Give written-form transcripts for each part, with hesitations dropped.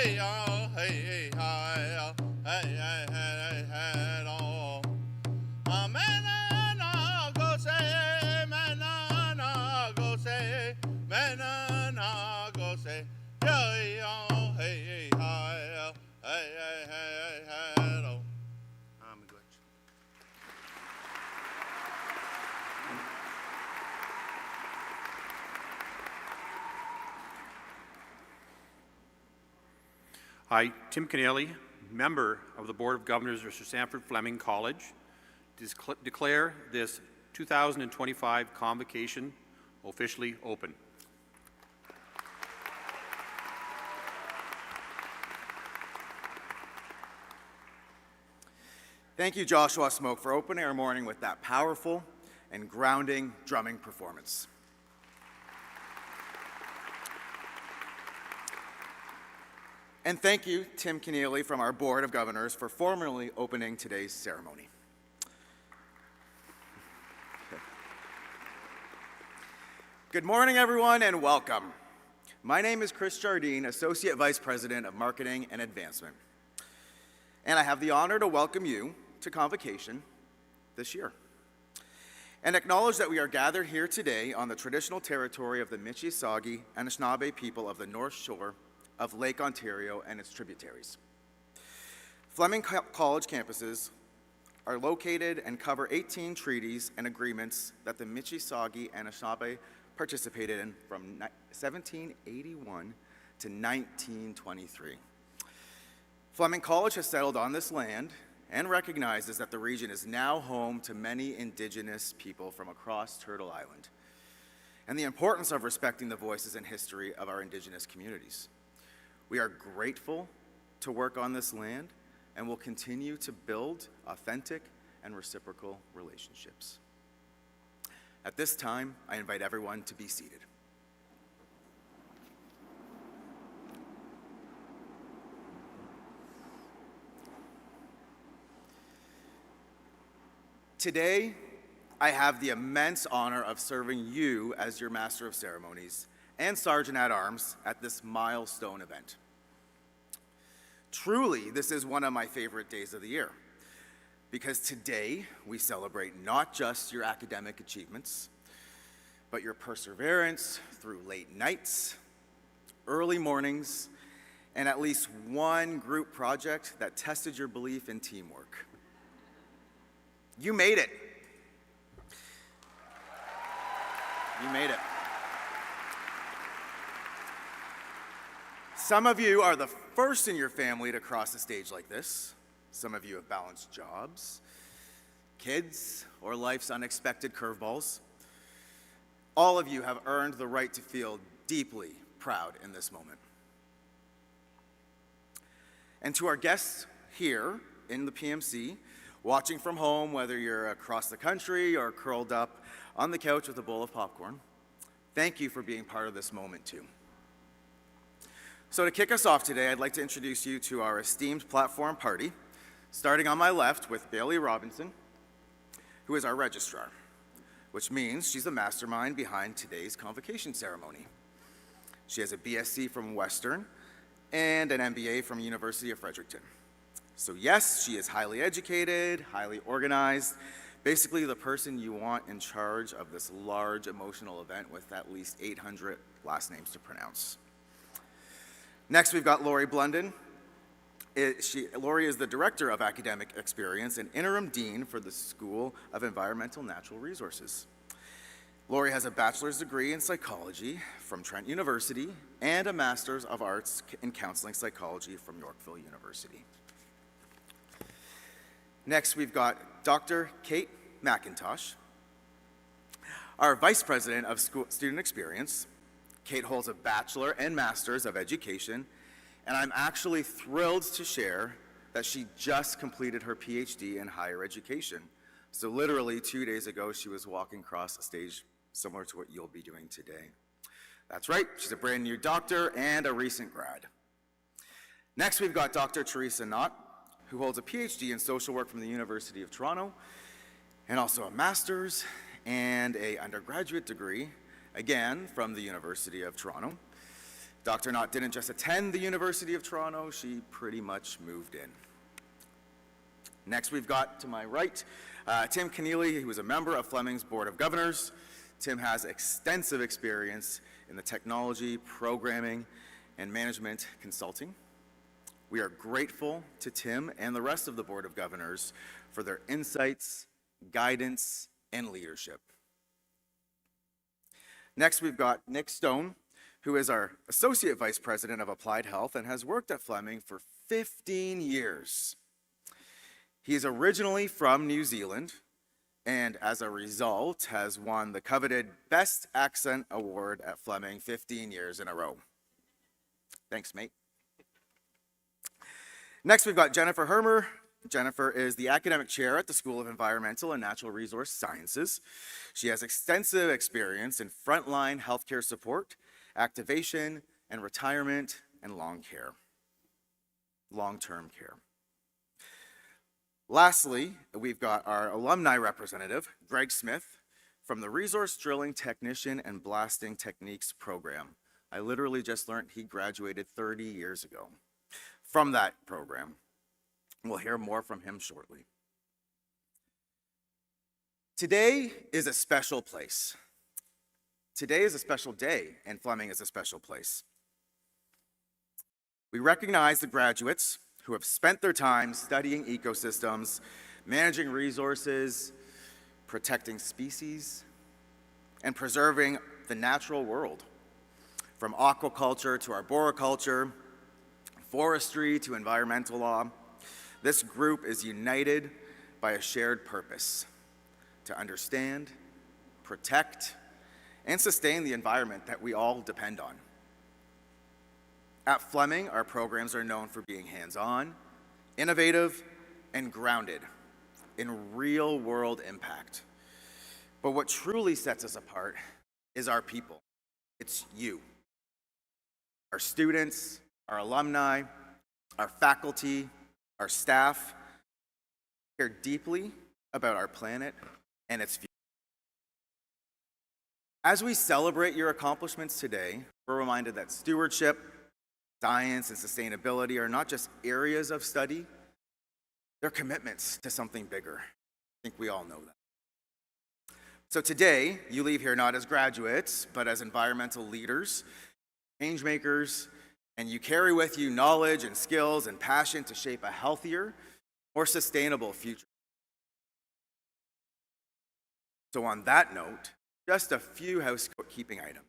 hey, oh, hey, hi, oh, hey, hey, hey, hey, oh. Menana go say, menana go say, menana go say, hey, oh, hey, hi, oh, hey, hey, hey, hey, oh. I'm a glitch. I, Tim Keneally, member of the Board of Governors of Sir Sandford Fleming College, declare this 2025 convocation officially open. Thank you, Joshua Smoke, for opening our morning with that powerful and grounding drumming performance. And thank you, Tim Keneally, from our Board of Governors, for formally opening today's ceremony. Good morning, everyone, and welcome. My name is Chris Jardine, Associate Vice President of Marketing and Advancement, and I have the honor to welcome you to Convocation this year, and acknowledge that we are gathered here today on the traditional territory of the Mississauga and Anishinaabe people of the North Shore of Lake Ontario and its tributaries. Fleming College campuses are located and cover 18 treaties and agreements that the Mississauga and Anishinaabe participated in from 1781 to 1923. Fleming College has settled on this land and recognizes that the region is now home to many Indigenous people from across Turtle Island, and the importance of respecting the voices and history of our Indigenous communities. We are grateful to work on this land and will continue to build authentic and reciprocal relationships. At this time, I invite everyone to be seated. Today, I have the immense honor of serving you as your Master of Ceremonies and Sergeant at Arms at this milestone event. Truly, this is one of my favorite days of the year, because today we celebrate not just your academic achievements, but your perseverance through late nights, early mornings, and at least one group project that tested your belief in teamwork. You made it. You made it. Some of you are the first in your family to cross a stage like this. Some of you have balanced jobs, kids, or life's unexpected curveballs. All of you have earned the right to feel deeply proud in this moment. And to our guests here in the PMC, watching from home, whether you're across the country or curled up on the couch with a bowl of popcorn, thank you for being part of this moment too. So to kick us off today, I'd like to introduce you to our esteemed platform party, starting on my left with Bailey Robinson, who is our registrar, which means she's the mastermind behind today's convocation ceremony. She has a BSc from Western and an MBA from University of Fredericton. So yes, she is highly educated, highly organized, basically the person you want in charge of this large emotional event with at least 800 last names to pronounce. Next, we've got Lori Blunden. Lori is the Director of Academic Experience and Interim Dean for the School of Environmental Natural Resources. Lori has a bachelor's degree in psychology from Trent University and a master's of arts in counseling psychology from Yorkville University. Next, we've got Dr. Kate McIntosh, our Vice President of Student Experience. Kate holds a Bachelor and Master's of Education, and I'm actually thrilled to share that she just completed her PhD in higher education. So literally 2 days ago, she was walking across a stage similar to what you'll be doing today. That's right, she's a brand new doctor and a recent grad. Next, we've got Dr. Teresa Knott, who holds a PhD in social work from the University of Toronto, and also a master's and an undergraduate degree, again from the University of Toronto. Dr. Knott didn't just attend the University of Toronto, she pretty much moved in. Next, we've got, to my right, Tim Keneally, who is a member of Fleming's Board of Governors. Tim has extensive experience in the technology, programming, and management consulting. We are grateful to Tim and the rest of the Board of Governors for their insights, guidance, and leadership. Next, we've got Nick Stone, who is our Associate Vice President of Applied Health and has worked at Fleming for 15 years. He is originally from New Zealand, and as a result, has won the coveted Best Accent Award at Fleming 15 years in a row. Thanks, mate. Next, we've got Jennifer Hermer. Jennifer is the academic chair at the School of Environmental and Natural Resource Sciences. She has extensive experience in frontline healthcare support, activation, and retirement, and long-term care. Lastly, we've got our alumni representative, Greg Smith, from the Resource Drilling Technician and Blasting Techniques program. I literally just learned he graduated 30 years ago from that program. We'll hear more from him shortly. Today is a special place. Today is a special day, and Fleming is a special place. We recognize the graduates who have spent their time studying ecosystems, managing resources, protecting species, and preserving the natural world. From aquaculture to arboriculture, forestry to environmental law, this group is united by a shared purpose: to understand, protect, and sustain the environment that we all depend on. At Fleming, our programs are known for being hands-on, innovative, and grounded in real-world impact. But what truly sets us apart is our people. It's you. Our students, our alumni, our faculty, our staff care deeply about our planet and its future. As we celebrate your accomplishments today, we're reminded that stewardship, science, and sustainability are not just areas of study, they're commitments to something bigger. I think we all know that. So today, you leave here not as graduates, but as environmental leaders, change makers, and you carry with you knowledge and skills and passion to shape a healthier, more sustainable future. So on that note, just a few housekeeping items.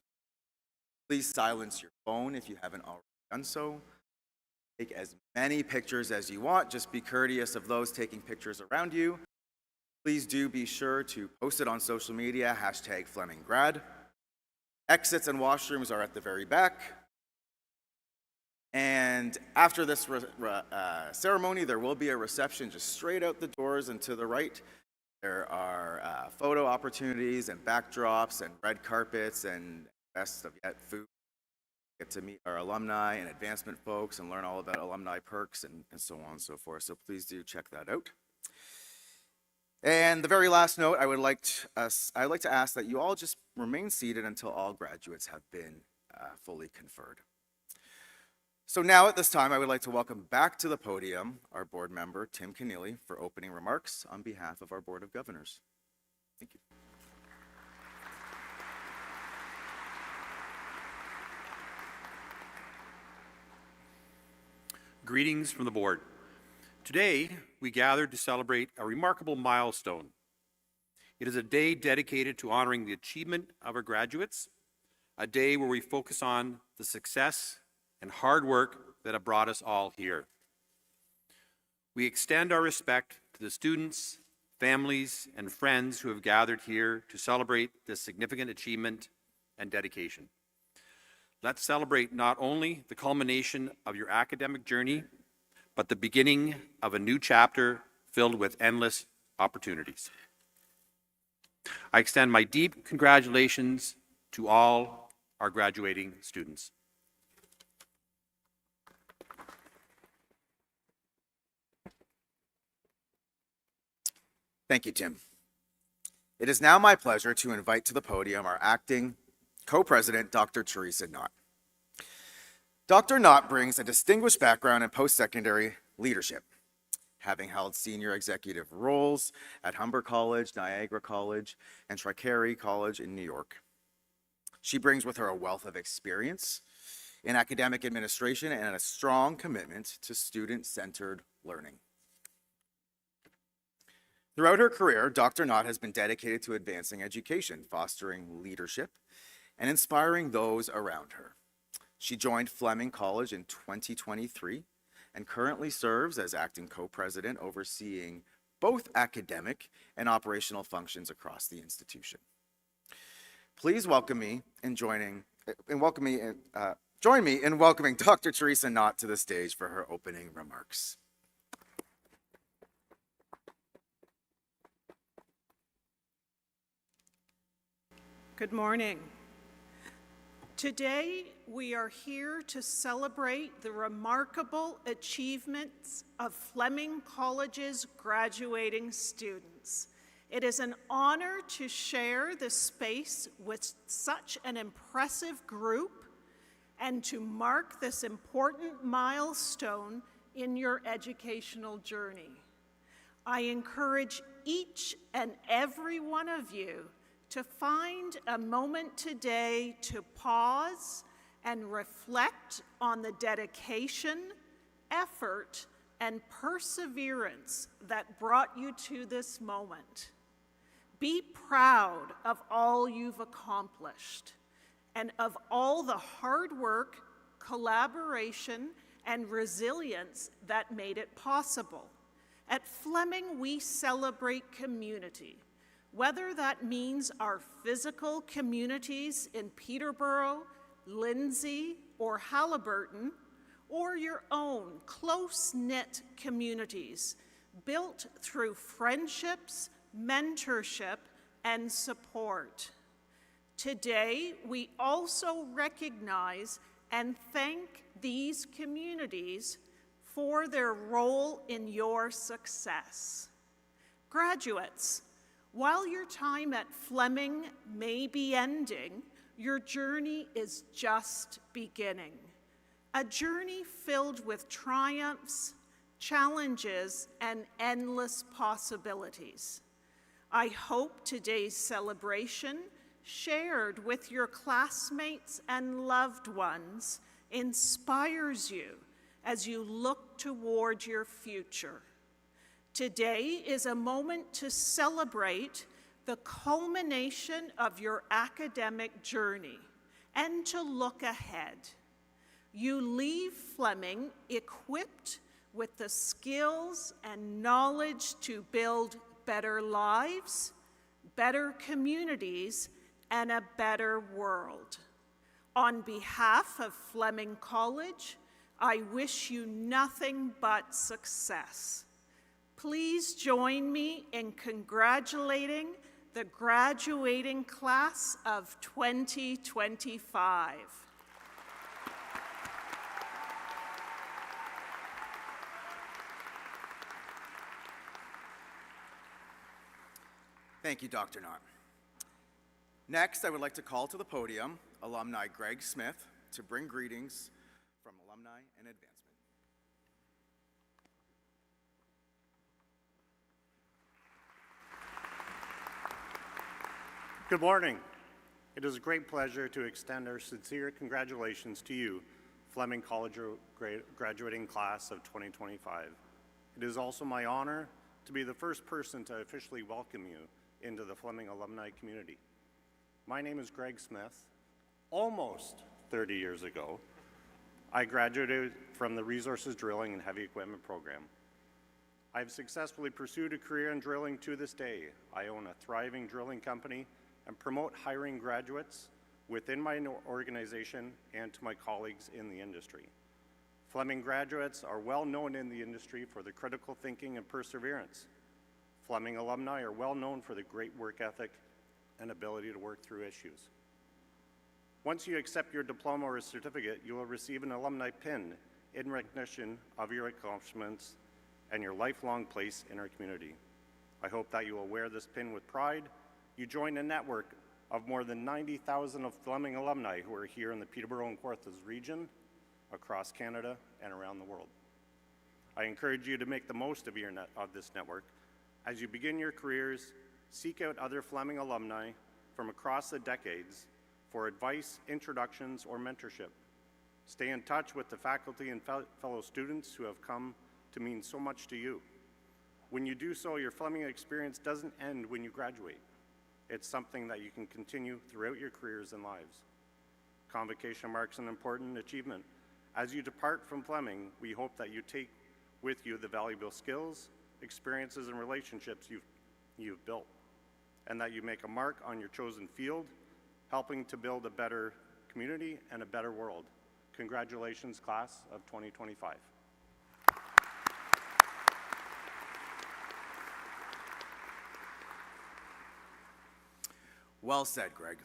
Please silence your phone if you haven't already done so. Take as many pictures as you want. Just be courteous of those taking pictures around you. Please do be sure to post it on social media, #FlemingGrad. Exits and washrooms are at the very back. And after this ceremony, there will be a reception just straight out the doors and to the right. There are photo opportunities and backdrops and red carpets and best of yet, food. Get to meet our alumni and advancement folks and learn all about alumni perks and so on and so forth. So please do check that out. And the very last note, I'd like to ask that you all just remain seated until all graduates have been fully conferred. So now at this time, I would like to welcome back to the podium our board member, Tim Keneally, for opening remarks on behalf of our Board of Governors. Thank you. Greetings from the board. Today, we gathered to celebrate a remarkable milestone. It is a day dedicated to honoring the achievement of our graduates, a day where we focus on the success and hard work that have brought us all here. We extend our respect to the students, families, and friends who have gathered here to celebrate this significant achievement and dedication. Let's celebrate not only the culmination of your academic journey, but the beginning of a new chapter filled with endless opportunities. I extend my deep congratulations to all our graduating students. Thank you, Tim. It is now my pleasure to invite to the podium our acting co-president, Dr. Teresa Knott. Dr. Knott brings a distinguished background in post-secondary leadership, having held senior executive roles at Humber College, Niagara College, and Tricary College in New York. She brings with her a wealth of experience in academic administration and a strong commitment to student-centered learning. Throughout her career, Dr. Knott has been dedicated to advancing education, fostering leadership, and inspiring those around her. She joined Fleming College in 2023 and currently serves as acting co-president, overseeing both academic and operational functions across the institution. Please join me in welcoming Dr. Teresa Knott to the stage for her opening remarks. Good morning. Today, we are here to celebrate the remarkable achievements of Fleming College's graduating students. It is an honor to share this space with such an impressive group and to mark this important milestone in your educational journey. I encourage each and every one of you to find a moment today to pause and reflect on the dedication, effort, and perseverance that brought you to this moment. Be proud of all you've accomplished and of all the hard work, collaboration, and resilience that made it possible. At Fleming, we celebrate community. Whether that means our physical communities in Peterborough, Lindsay, or Halliburton, or your own close-knit communities built through friendships, mentorship, and support. Today, we also recognize and thank these communities for their role in your success. Graduates, while your time at Fleming may be ending, your journey is just beginning. A journey filled with triumphs, challenges, and endless possibilities. I hope today's celebration, shared with your classmates and loved ones, inspires you as you look toward your future. Today is a moment to celebrate the culmination of your academic journey and to look ahead. You leave Fleming equipped with the skills and knowledge to build better lives, better communities, and a better world. On behalf of Fleming College, I wish you nothing but success. Please join me in congratulating the graduating class of 2025. Thank you, Dr. Knott. Next, I would like to call to the podium alumni Greg Smith to bring greetings from Alumni and Advancement. Good morning. It is a great pleasure to extend our sincere congratulations to you, Fleming College graduating class of 2025. It is also my honor to be the first person to officially welcome you into the Fleming alumni community. My name is Greg Smith. Almost 30 years ago, I graduated from the Resources Drilling and Heavy Equipment program. I have successfully pursued a career in drilling to this day. I own a thriving drilling company and promote hiring graduates within my organization and to my colleagues in the industry. Fleming graduates are well known in the industry for their critical thinking and perseverance. Fleming alumni are well known for the great work ethic and ability to work through issues. Once you accept your diploma or certificate, you will receive an alumni pin in recognition of your accomplishments and your lifelong place in our community. I hope that you will wear this pin with pride. You join a network of more than 90,000 of Fleming alumni who are here in the Peterborough and Kawarthas region across Canada and around the world. I encourage you to make the most of this network. As you begin your careers, seek out other Fleming alumni from across the decades for advice, introductions, or mentorship. Stay in touch with the faculty and fellow students who have come to mean so much to you. When you do so, your Fleming experience doesn't end when you graduate. It's something that you can continue throughout your careers and lives. Convocation marks an important achievement. As you depart from Fleming, we hope that you take with you the valuable skills, experiences, and relationships you've built, and that you make a mark on your chosen field, helping to build a better community and a better world. Congratulations, class of 2025. Well said, Greg.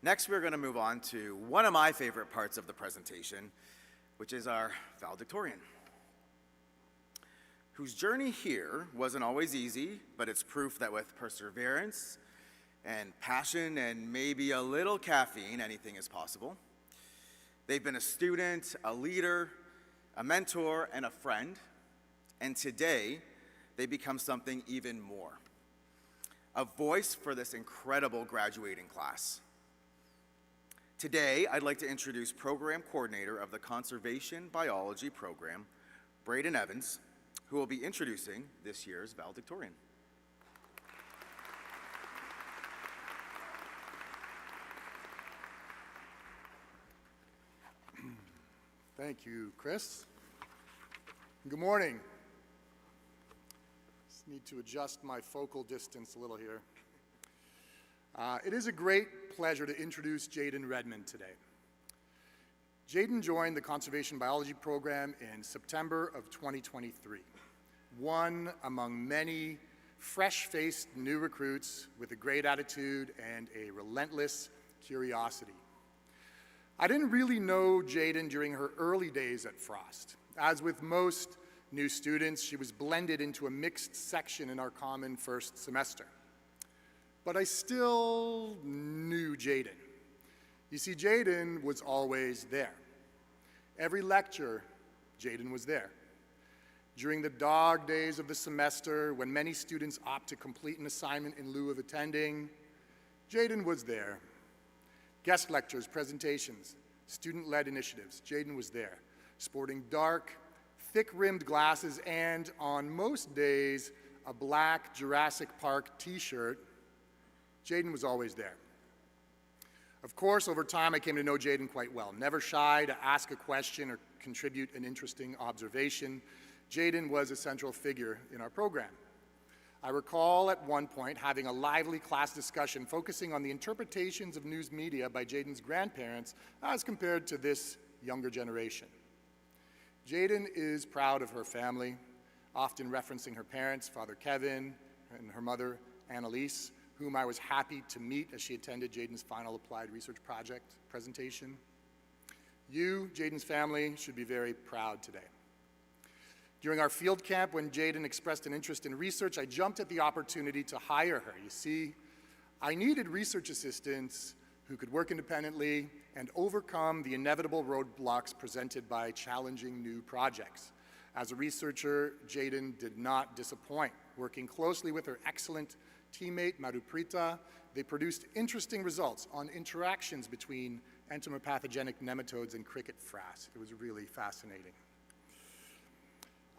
Next, we're going to move on to one of my favorite parts of the presentation, which is our valedictorian, whose journey here wasn't always easy, but it's proof that with perseverance and passion and maybe a little caffeine, anything is possible. They've been a student, a leader, a mentor, and a friend, and today they become something even more. A voice for this incredible graduating class. Today, I'd like to introduce Program Coordinator of the Conservation Biology Program, Braden Evans, who will be introducing this year's valedictorian. Thank you, Chris. Good morning. Just need to adjust my focal distance a little here. It is a great pleasure to introduce Jaden Redmond today. Jaden joined the Conservation Biology program in September of 2023, one among many fresh-faced new recruits with a great attitude and a relentless curiosity. I didn't really know Jaden during her early days at Frost. As with most new students, she was blended into a mixed section in our common first semester. But I still knew Jaden. You see, Jaden was always there. Every lecture, Jaden was there. During the dog days of the semester, when many students opt to complete an assignment in lieu of attending, Jaden was there. Guest lectures, presentations, student-led initiatives, Jaden was there, sporting dark, thick-rimmed glasses and, on most days, a black Jurassic Park t-shirt. Jaden was always there. Of course, over time, I came to know Jaden quite well. Never shy to ask a question or contribute an interesting observation, Jaden was a central figure in our program. I recall at one point having a lively class discussion focusing on the interpretations of news media by Jaden's grandparents as compared to this younger generation. Jaden is proud of her family, often referencing her parents, Father Kevin, and her mother, Annalise, whom I was happy to meet as she attended Jaden's final applied research project presentation. You, Jaden's family, should be very proud today. During our field camp, when Jaden expressed an interest in research, I jumped at the opportunity to hire her. You see, I needed research assistants who could work independently and overcome the inevitable roadblocks presented by challenging new projects. As a researcher, Jaden did not disappoint. Working closely with her excellent teammate, Madhuprita, they produced interesting results on interactions between entomopathogenic nematodes and cricket frass. It was really fascinating.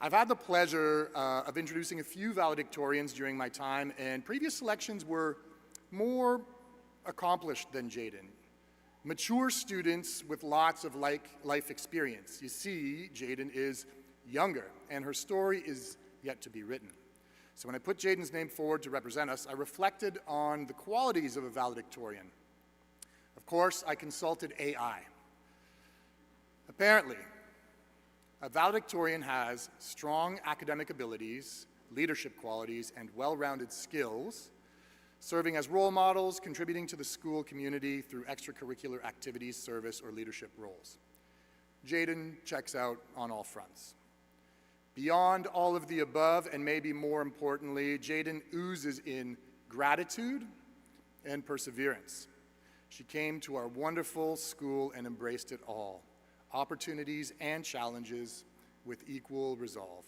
I've had the pleasure of introducing a few valedictorians during my time, and previous selections were more accomplished than Jaden. Mature students with lots of life experience. You see, Jaden is younger, and her story is yet to be written. So when I put Jaden's name forward to represent us, I reflected on the qualities of a valedictorian. Of course, I consulted AI. Apparently, a valedictorian has strong academic abilities, leadership qualities, and well-rounded skills, serving as role models, contributing to the school community through extracurricular activities, service, or leadership roles. Jaden checks out on all fronts. Beyond all of the above, and maybe more importantly, Jaden oozes in gratitude and perseverance. She came to our wonderful school and embraced it all. opportunities and challenges with equal resolve.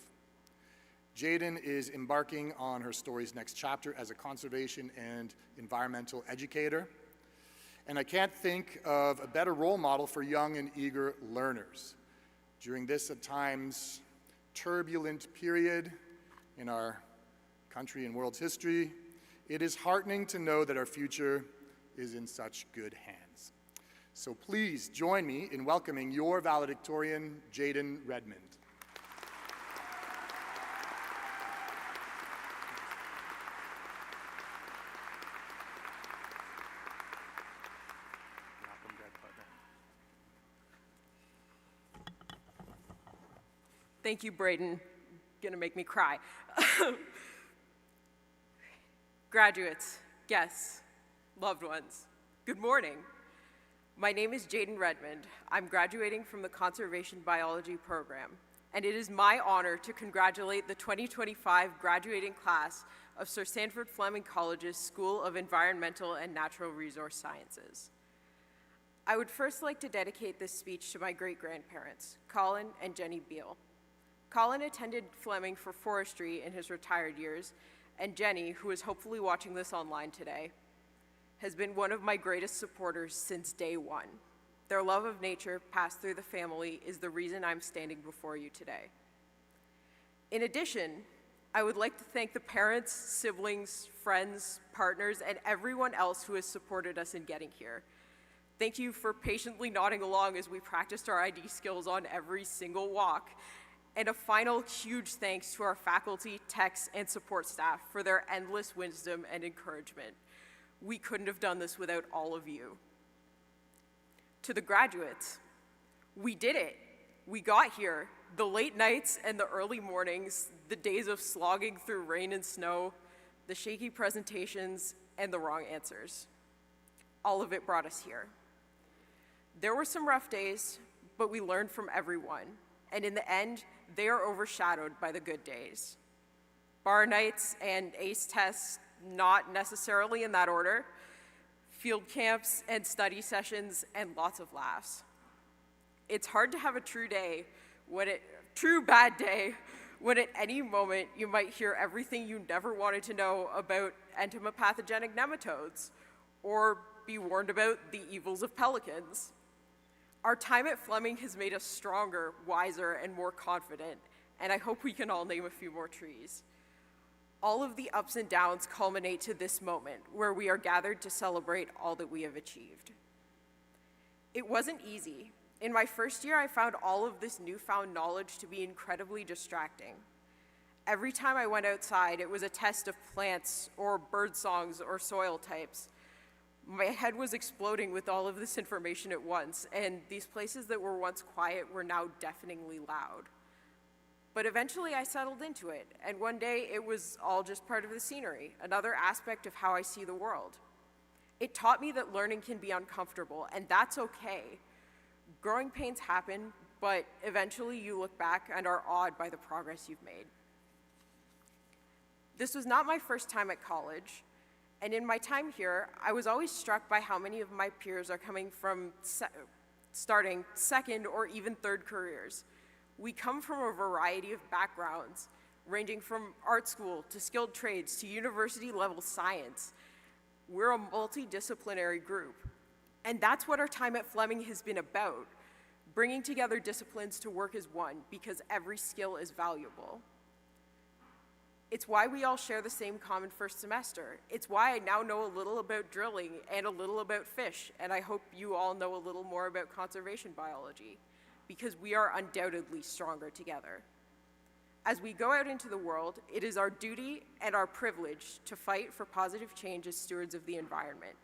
Jayden is embarking on her story's next chapter as a conservation and environmental educator, and I can't think of a better role model for young and eager learners. During this, at times, turbulent period in our country and world's history, it is heartening to know that our future is in such good hands. So please join me in welcoming your valedictorian, Jayden Redmond. Thank you, Braden. Gonna make me cry. Graduates, guests, loved ones, good morning. My name is Jayden Redmond. I'm graduating from the Conservation Biology program, and it is my honor to congratulate the 2025 graduating class of Sir Sandford Fleming College's School of Environmental and Natural Resource Sciences. I would first like to dedicate this speech to my great-grandparents, Colin and Jenny Beale. Colin attended Fleming for forestry in his retired years, and Jenny, who is hopefully watching this online today, has been one of my greatest supporters since day one. Their love of nature passed through the family is the reason I'm standing before you today. In addition, I would like to thank the parents, siblings, friends, partners, and everyone else who has supported us in getting here. Thank you for patiently nodding along as we practiced our ID skills on every single walk. And a final huge thanks to our faculty, techs, and support staff for their endless wisdom and encouragement. We couldn't have done this without all of you. To the graduates, we did it. We got here. The late nights and the early mornings, the days of slogging through rain and snow, the shaky presentations, and the wrong answers. All of it brought us here. There were some rough days, but we learned from everyone. And in the end, they are overshadowed by the good days. Bar nights and ACE tests, not necessarily in that order, field camps and study sessions, and lots of laughs. It's hard to have a true bad day, when at any moment you might hear everything you never wanted to know about entomopathogenic nematodes, or be warned about the evils of pelicans. Our time at Fleming has made us stronger, wiser, and more confident, and I hope we can all name a few more trees. All of the ups and downs culminate to this moment, where we are gathered to celebrate all that we have achieved. It wasn't easy. In my first year, I found all of this newfound knowledge to be incredibly distracting. Every time I went outside, it was a test of plants, or bird songs, or soil types. My head was exploding with all of this information at once, and these places that were once quiet were now deafeningly loud. But eventually I settled into it, and one day it was all just part of the scenery, another aspect of how I see the world. It taught me that learning can be uncomfortable, and that's okay. Growing pains happen, but eventually you look back and are awed by the progress you've made. This was not my first time at college. And in my time here, I was always struck by how many of my peers are coming from starting second or even third careers. We come from a variety of backgrounds, ranging from art school to skilled trades to university-level science. We're a multidisciplinary group. And that's what our time at Fleming has been about, bringing together disciplines to work as one, because every skill is valuable. It's why we all share the same common first semester. It's why I now know a little about drilling and a little about fish, and I hope you all know a little more about conservation biology, because we are undoubtedly stronger together. As we go out into the world, it is our duty and our privilege to fight for positive change as stewards of the environment,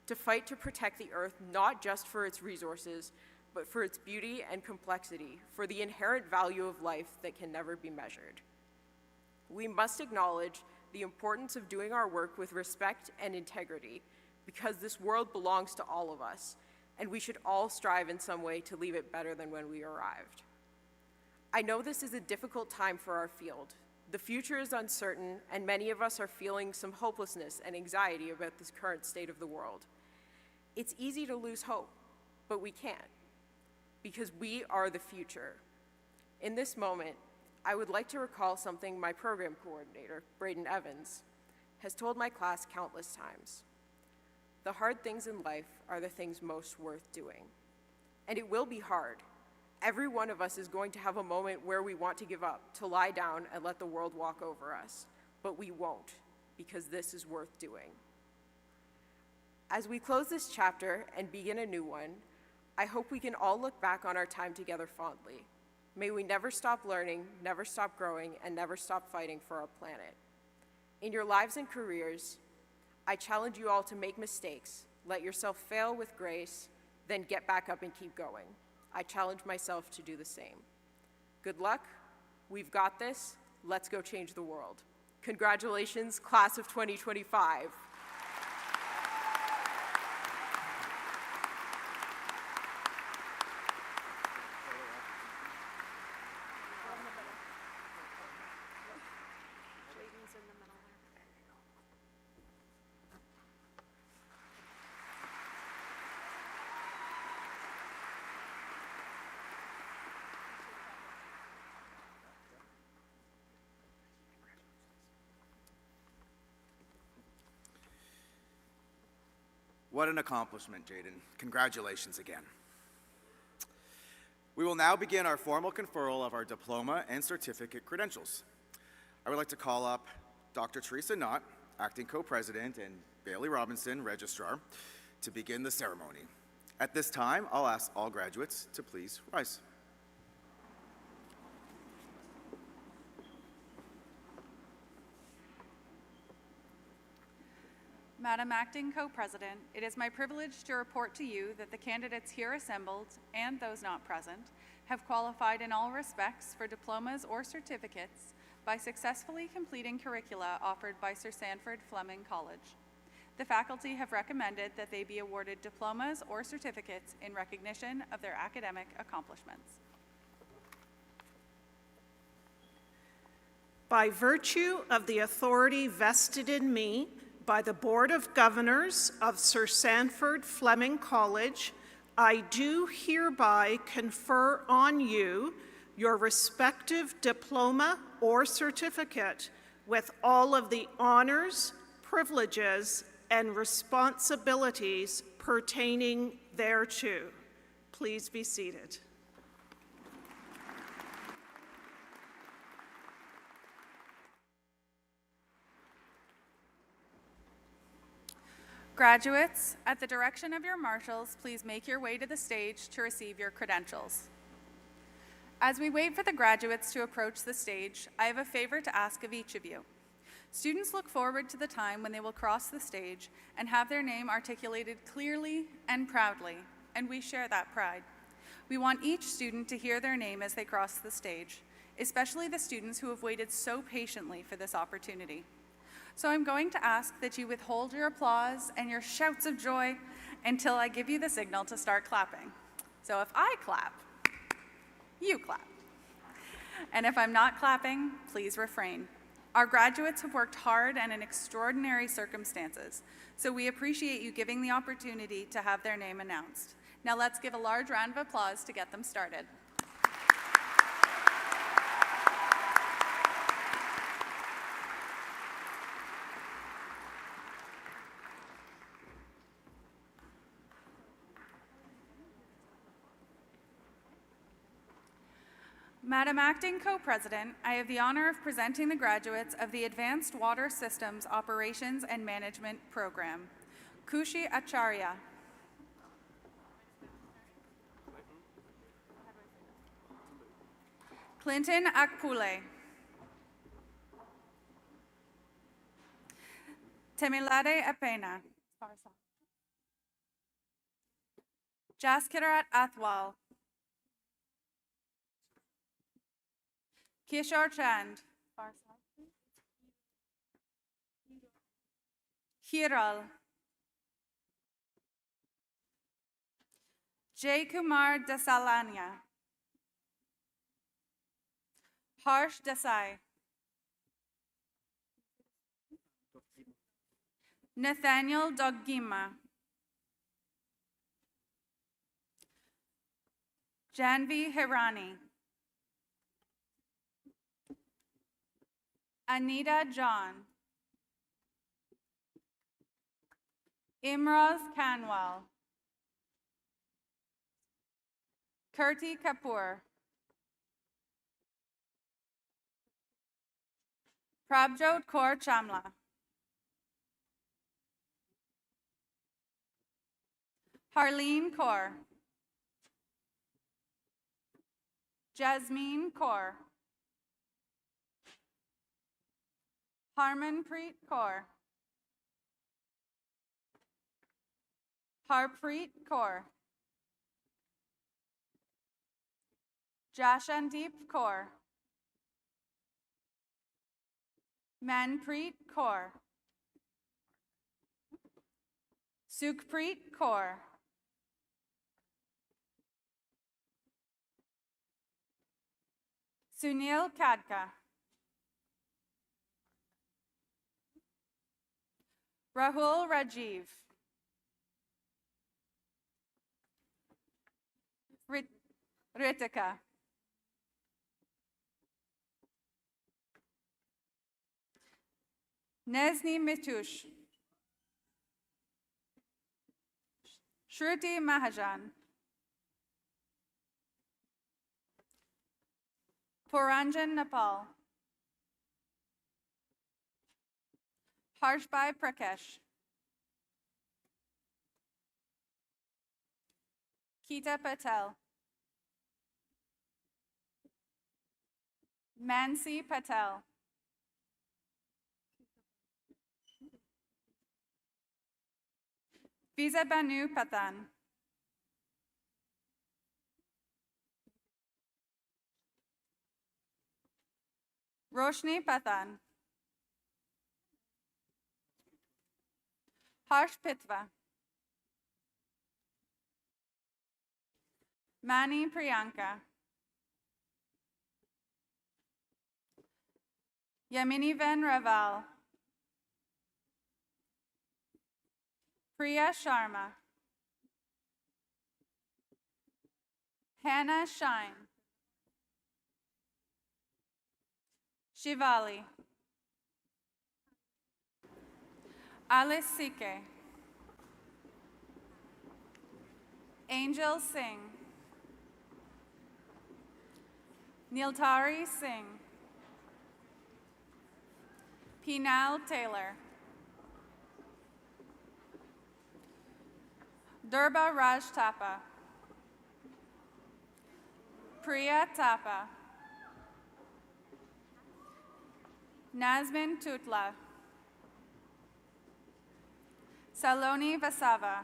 to fight to protect the earth not just for its resources, but for its beauty and complexity, for the inherent value of life that can never be measured. We must acknowledge the importance of doing our work with respect and integrity, because this world belongs to all of us, and we should all strive in some way to leave it better than when we arrived. I know this is a difficult time for our field. The future is uncertain, and many of us are feeling some hopelessness and anxiety about this current state of the world. It's easy to lose hope, but we can't. because we are the future. In this moment, I would like to recall something my program coordinator, Braden Evans, has told my class countless times. The hard things in life are the things most worth doing. And it will be hard. Every one of us is going to have a moment where we want to give up, to lie down and let the world walk over us. But we won't, because this is worth doing. As we close this chapter and begin a new one, I hope we can all look back on our time together fondly. May we never stop learning, never stop growing, and never stop fighting for our planet. In your lives and careers, I challenge you all to make mistakes, let yourself fail with grace, then get back up and keep going. I challenge myself to do the same. Good luck, we've got this, let's go change the world. Congratulations, class of 2025. What an accomplishment, Jaden. Congratulations again. We will now begin our formal conferral of our diploma and certificate credentials. I would like to call up Dr. Teresa Knott, acting co-president, and Bailey Robinson, registrar, to begin the ceremony. At this time, I'll ask all graduates to please rise. Madam Acting Co-President, it is my privilege to report to you that the candidates here assembled, and those not present, have qualified in all respects for diplomas or certificates by successfully completing curricula offered by Sir Sanford Fleming College. The faculty have recommended that they be awarded diplomas or certificates in recognition of their academic accomplishments. By virtue of the authority vested in me by the Board of Governors of Sir Sanford Fleming College, I do hereby confer on you your respective diploma or certificate with all of the honors, privileges, and responsibilities pertaining thereto. Please be seated. Graduates, at the direction of your marshals, please make your way to the stage to receive your credentials. As we wait for the graduates to approach the stage, I have a favor to ask of each of you. Students look forward to the time when they will cross the stage and have their name articulated clearly and proudly, and we share that pride. We want each student to hear their name as they cross the stage, especially the students who have waited so patiently for this opportunity. So I'm going to ask that you withhold your applause and your shouts of joy until I give you the signal to start clapping. So if I clap, you clap. And if I'm not clapping, please refrain. Our graduates have worked hard and in extraordinary circumstances, so we appreciate you giving the opportunity to have their name announced. Now let's give a large round of applause to get them started. Madam Acting Co-President, I have the honor of presenting the graduates of the Advanced Water Systems Operations and Management Program. Kushi Acharya. Clinton Akpule. Temilade Apena. Jaskirat Athwal. Kishore Chand. Hiral. Jay Kumar Dasalania. Harsh Desai. Nathaniel Doggima. Janvi Hirani. Anita John. Imraz Kanwal. Kirti Kapoor. Prabjot Kaur Chamla. Harleen Kaur. Jasmine Kaur. Harmanpreet Kaur. Harpreet Kaur. Jashandeep Kaur. Manpreet Kaur. Sukhpreet Kaur. Sunil Kadka. Rahul Rajiv. Ritika. Nesni Mitush. Shruti Mahajan. Puranjan Nepal. Harshbhai Prakesh. Kita Patel. Mansi Patel. Vizabanu Pathan. Roshni Pathan. Harsh Pitva. Mani Priyanka. Yamini Van Raval. Priya Sharma. Hannah Shine. Shivali. Alice Sike. Angel Singh. Niltari Singh. Pinal Taylor. Durba Raj Tapa. Priya Tapa. Nazmin Tutla. Saloni Vasava.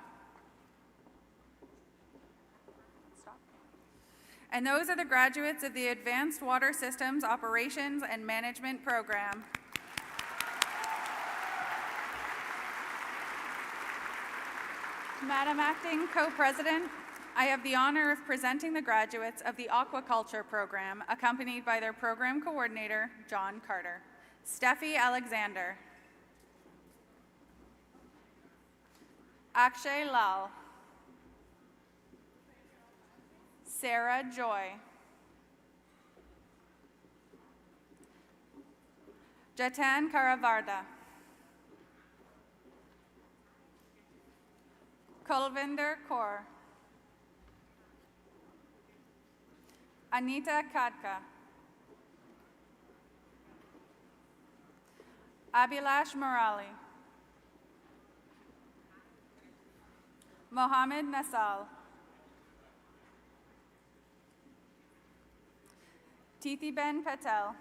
And those are the graduates of the Advanced Water Systems Operations and Management Program. Madam Acting Co-President, I have the honor of presenting the graduates of the Aquaculture Program, accompanied by their program coordinator, John Carter. Steffi Alexander. Akshay Lal. Sarah Joy. Jatan Karavarda. Kulvinder Kaur. Anita Kadka. Abhilash Murali. Mohammed Nasal. Tithiben Patel.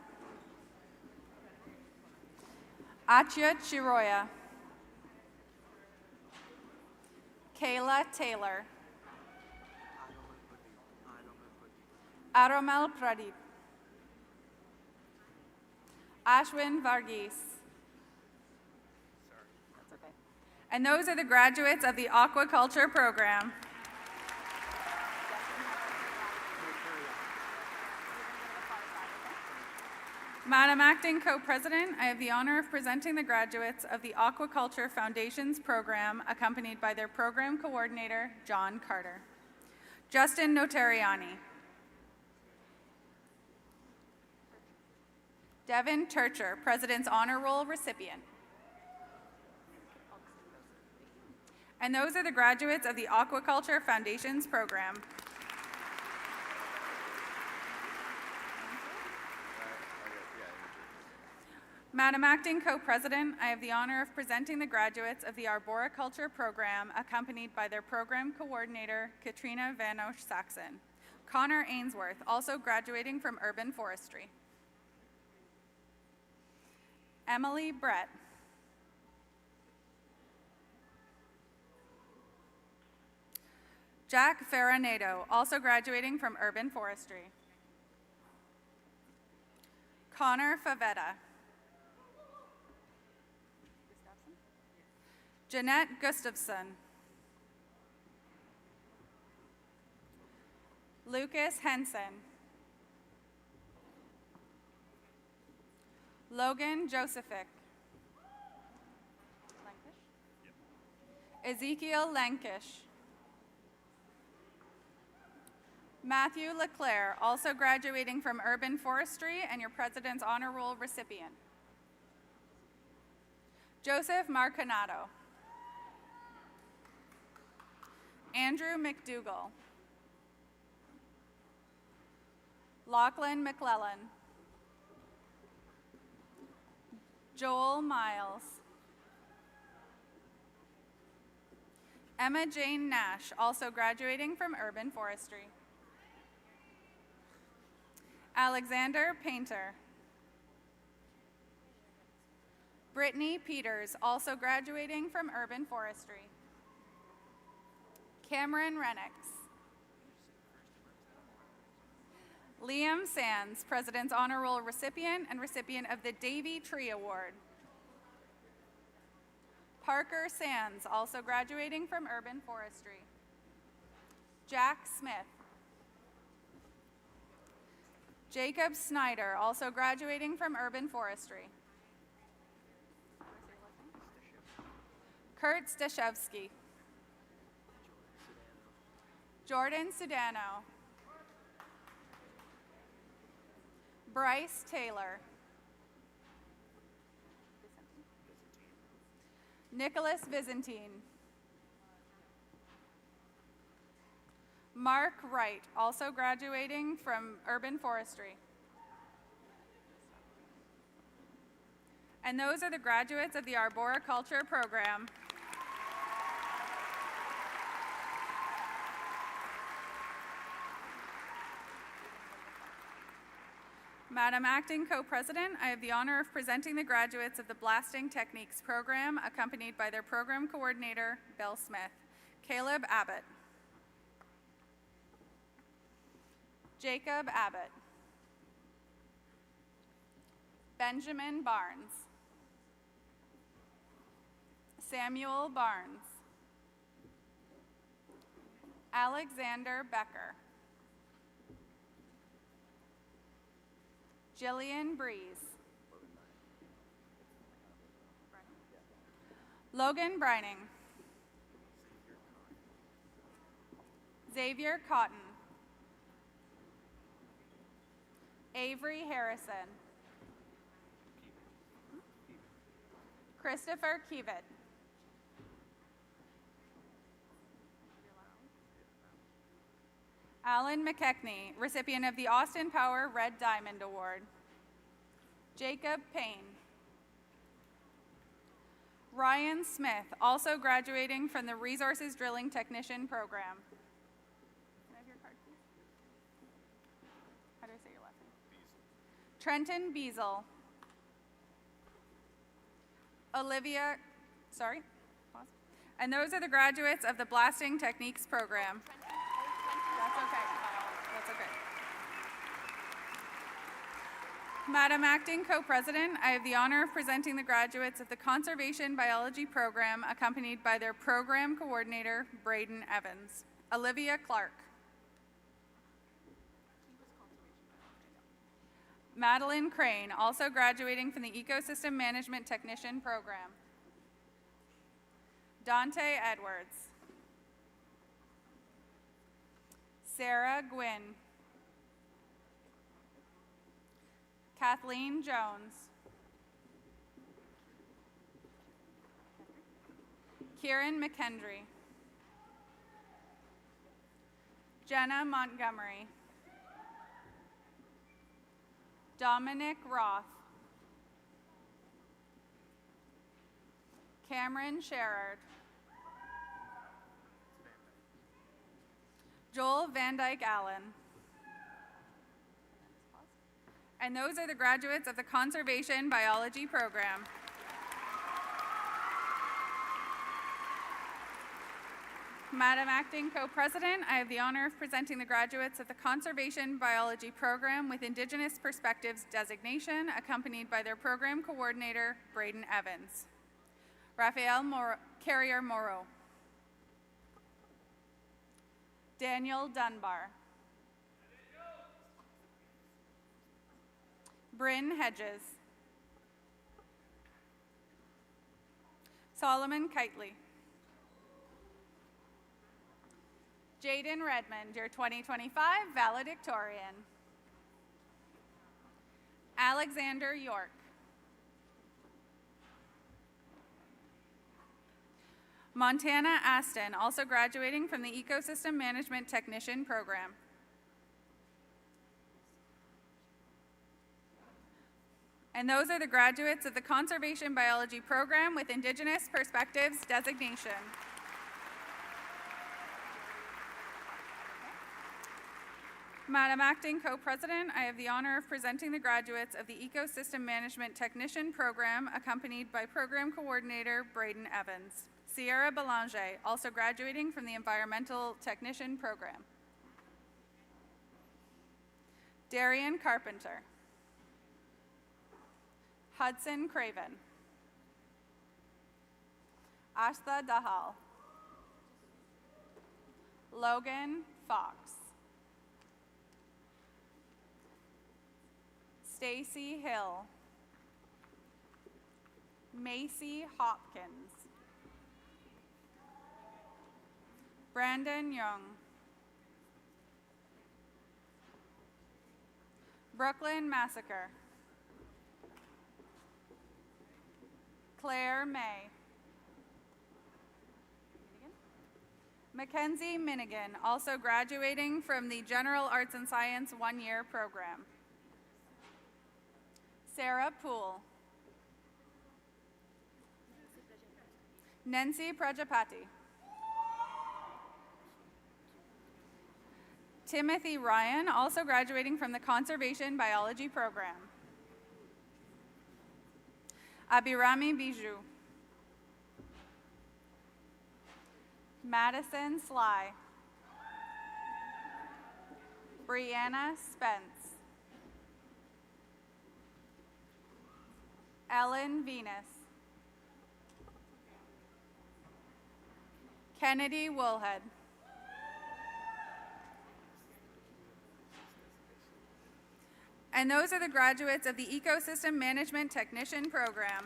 Atyut Chiroya. Kayla Taylor. Aromal Pradeep. Ashwin Varghese. And those are the graduates of the Aquaculture Program. Madam Acting Co-President, I have the honor of presenting the graduates of the Aquaculture Foundations Program, accompanied by their program coordinator, John Carter. Justin Notariani. Devin Turcher, President's Honor Roll recipient. And those are the graduates of the Aquaculture Foundations program. Madam Acting Co-President, I have the honor of presenting the graduates of the Arboriculture program, accompanied by their program coordinator, Katrina Vanosh-Saxon. Connor Ainsworth, also graduating from Urban Forestry. Emily Brett. Jack Farinato, also graduating from Urban Forestry. Connor Favetta. Jeanette Gustafson. Lucas Henson. Logan Josephic. Ezekiel Lankish. Matthew Leclerc, also graduating from Urban Forestry and your President's Honor Roll recipient. Joseph Marcanato. Andrew McDougall. Lachlan McClellan. Joel Miles. Emma Jane Nash, also graduating from Urban Forestry. Alexander Painter. Brittany Peters, also graduating from Urban Forestry. Cameron Renix. Liam Sands, President's Honor Roll recipient and recipient of the Davy Tree Award. Parker Sands, also graduating from Urban Forestry. Jack Smith. Jacob Snyder, also graduating from Urban Forestry. Kurt Stashevsky. Jordan Sudano. Bryce Taylor. Nicholas Byzantine. Mark Wright, also graduating from Urban Forestry. And those are the graduates of the Arboriculture program. Madam Acting Co-President, I have the honor of presenting the graduates of the Blasting Techniques program, accompanied by their program coordinator, Bill Smith. Caleb Abbott. Jacob Abbott. Benjamin Barnes. Samuel Barnes. Alexander Becker. Jillian Breeze. Logan Brining. Xavier Cotton. Avery Harrison. Christopher Kievit. Alan McKechnie, recipient of the Austin Power Red Diamond Award. Jacob Payne. Ryan Smith, also graduating from the Resources Drilling Technician program. Can I have your card, please? How do I say your last name? Trenton Beazle. Olivia, sorry, pause. And those are the graduates of the Blasting Techniques program. That's okay. That's okay. Madam Acting Co-President, I have the honor of presenting the graduates of the Conservation Biology program, accompanied by their program coordinator, Braden Evans. Olivia Clark. Madeline Crane, also graduating from the Ecosystem Management Technician program. Dante Edwards. Sarah Gwynn. Kathleen Jones. Kieran McKendry. Jenna Montgomery. Dominic Roth. Cameron Sherrard. Joel Van Dyke Allen. And those are the graduates of the Conservation Biology program. Madam Acting Co-President, I have the honor of presenting the graduates of the Conservation Biology program with Indigenous Perspectives designation, accompanied by their program coordinator, Braden Evans. Raphael Carrier Moreau. Daniel Dunbar. Bryn Hedges. Solomon Kitely. Jaden Redmond, your 2025 valedictorian. Alexander York. Montana Aston, also graduating from the Ecosystem Management Technician program. And those are the graduates of the Conservation Biology program with Indigenous Perspectives designation. Madam Acting Co-President, I have the honor of presenting the graduates of the Ecosystem Management Technician program, accompanied by Program Coordinator Braden Evans. Sierra Belanger, also graduating from the Environmental Technician program. Darian Carpenter. Hudson Craven. Ashta Dahal. Logan Fox. Stacy Hill. Macy Hopkins. Brandon Young. Brooklyn Massacre. Claire May. Mackenzie Minigan, also graduating from the General Arts and Science one-year program. Sarah Poole. Nancy Prajapati. Timothy Ryan, also graduating from the Conservation Biology program. Abhirami Bijou. Madison Sly. Brianna Spence. Ellen Venus. Kennedy Woolhead. And those are the graduates of the Ecosystem Management Technician program.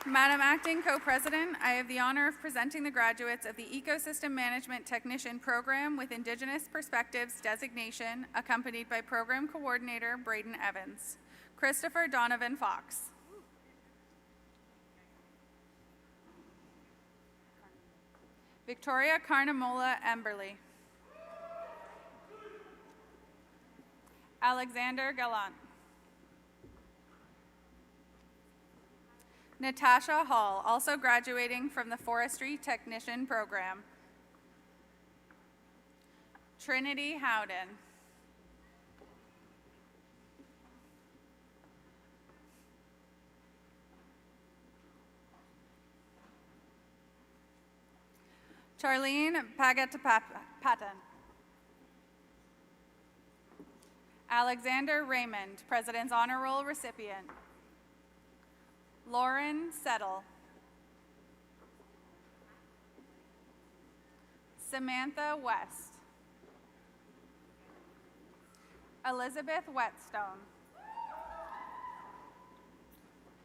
Madam Acting Co-President, I have the honor of presenting the graduates of the Ecosystem Management Technician program with Indigenous Perspectives designation, accompanied by Program Coordinator Braden Evans. Christopher Donovan Fox. Victoria Carnamola Emberley. Alexander Gallant. Natasha Hall, also graduating from the Forestry Technician program. Trinity Howden. Charlene Pagatapatan. Alexander Raymond, President's Honor Roll recipient. Lauren Settle. Samantha West. Elizabeth Whetstone.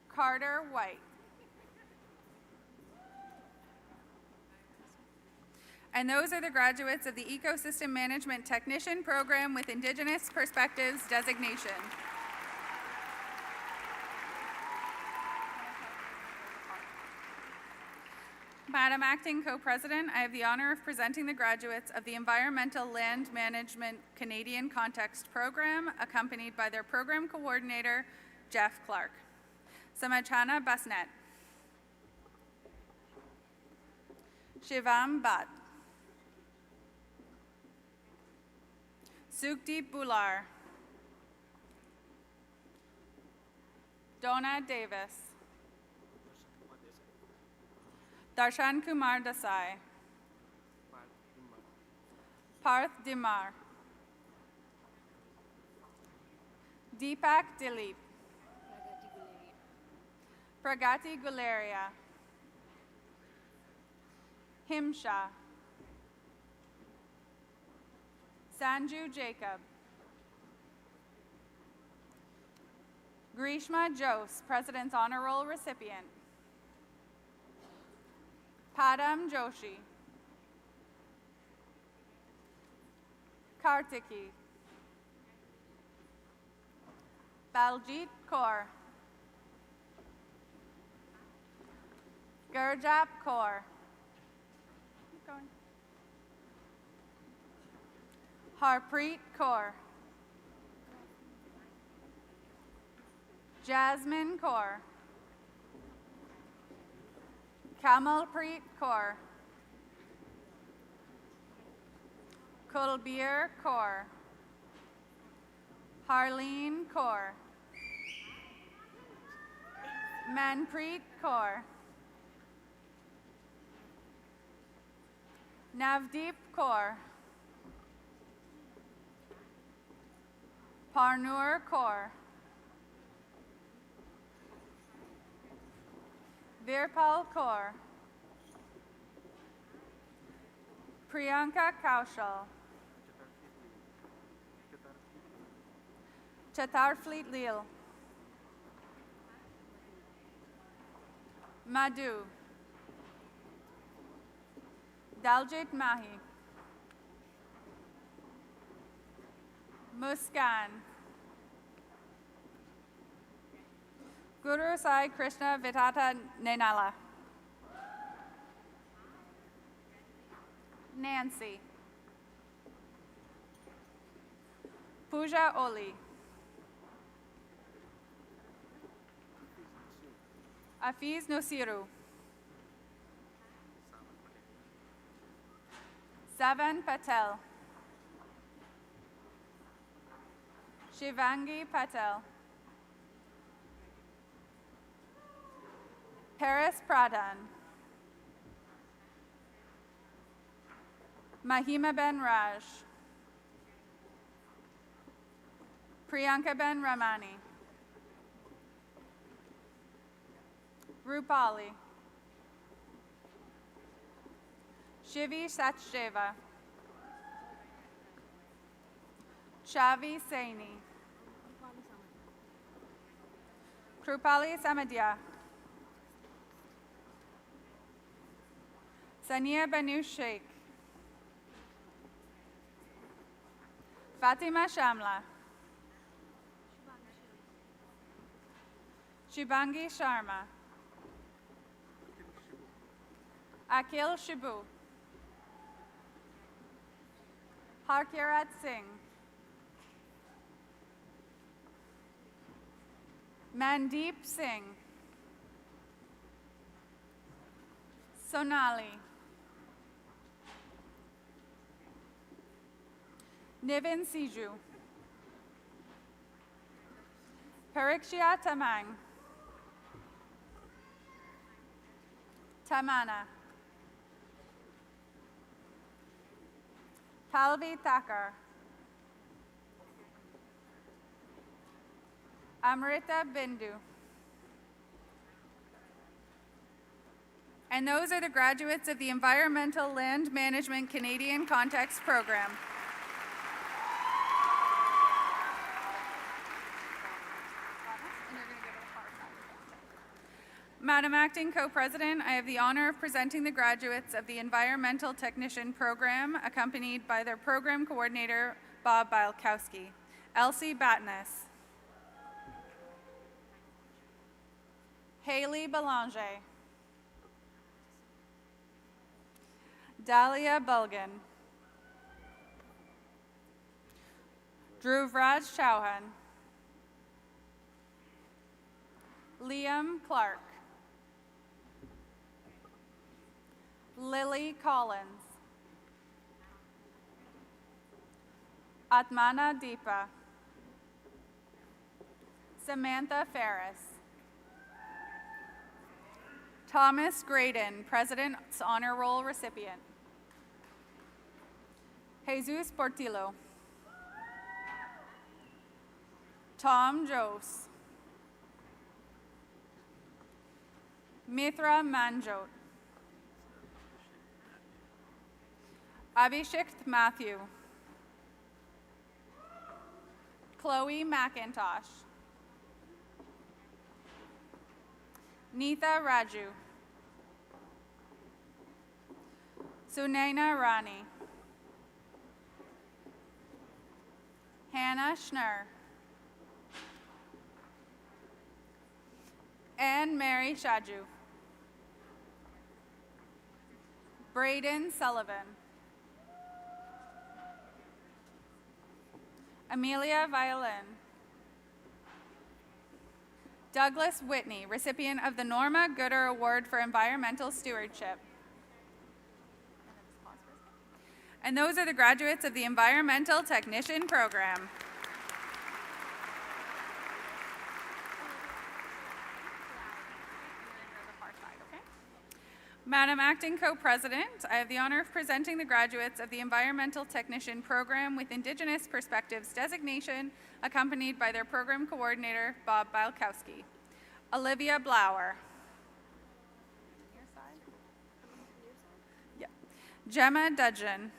Carter White. And those are the graduates of the Ecosystem Management Technician Program with Indigenous Perspectives designation. Madam Acting Co-President, I have the honor of presenting the graduates of the Environmental Land Management Canadian Context Program, accompanied by their program coordinator, Jeff Clark. Samachana Basnet. Shivam Bhatt. Sukhdeep Bular. Donna Davis. Darshan Kumar Desai. Parth Dimar. Deepak Dilip. Pragati Guleria. Himsha. Sanju Jacob. Grishma Jose, President's Honor Roll recipient. Padam Joshi. Kartiki. Baljit Kaur. Gurjap Kaur. Keep going. Harpreet Kaur. Jasmine Kaur. Kamalpreet Kaur. Kulbir Kaur. Harleen Kaur. Manpreet Kaur. Navdeep Kaur. Parnoor Kaur. Virpal Kaur. Priyanka Kaushal. Chatarfleet Leal. Madhu. Daljit Mahi. Muskan. Guru Sai Krishna Vitata Nenala. Nancy. Pooja Oli. Afiz Nosiru. Savan Patel. Shivangi Patel. Paris Pradhan. Mahima Ben Raj. Priyanka Ben Ramani. Rupali. Shivi Sachdeva. Chavi Saini. Krupali Samadhya. Sania Banu Sheikh. Fatima Shamla. Shibangi Sharma. Akhil Shibu. Harkirat Singh. Mandeep Singh. Sonali. Nivin Siju. Parikshya Tamang. Tamana. Palvi Thakur. Amrita Bindu. And those are the graduates of the Environmental Land Management Canadian Context Program. Madam Acting Co-President, I have the honor of presenting the graduates of the Environmental Technician Program, accompanied by their Program Coordinator, Bob Bielkowski. Elsie Batness. Haley Belanger. Dahlia Bulgan. Dhruvraj Chauhan. Liam Clark. Lily Collins. Atmana Deepa. Samantha Ferris. Thomas Graydon, President's Honor Roll recipient. Jesus Portillo. Tom Jose. Mithra Manjot. Abhishek Matthew. Chloe McIntosh. Neetha Raju. Sunaina Rani. Hannah Schnur. Anne Mary Shaju. Braden Sullivan. Amelia Violin. Douglas Whitney, recipient of the Norma Gooder Award for Environmental Stewardship. And those are the graduates of the Environmental Technician Program. Madam Acting Co-President, I have the honor of presenting the graduates of the Environmental Technician Program with Indigenous Perspectives designation, accompanied by their Program Coordinator, Bob Bielkowski. Olivia Blauer. Yeah. Gemma Dudgeon.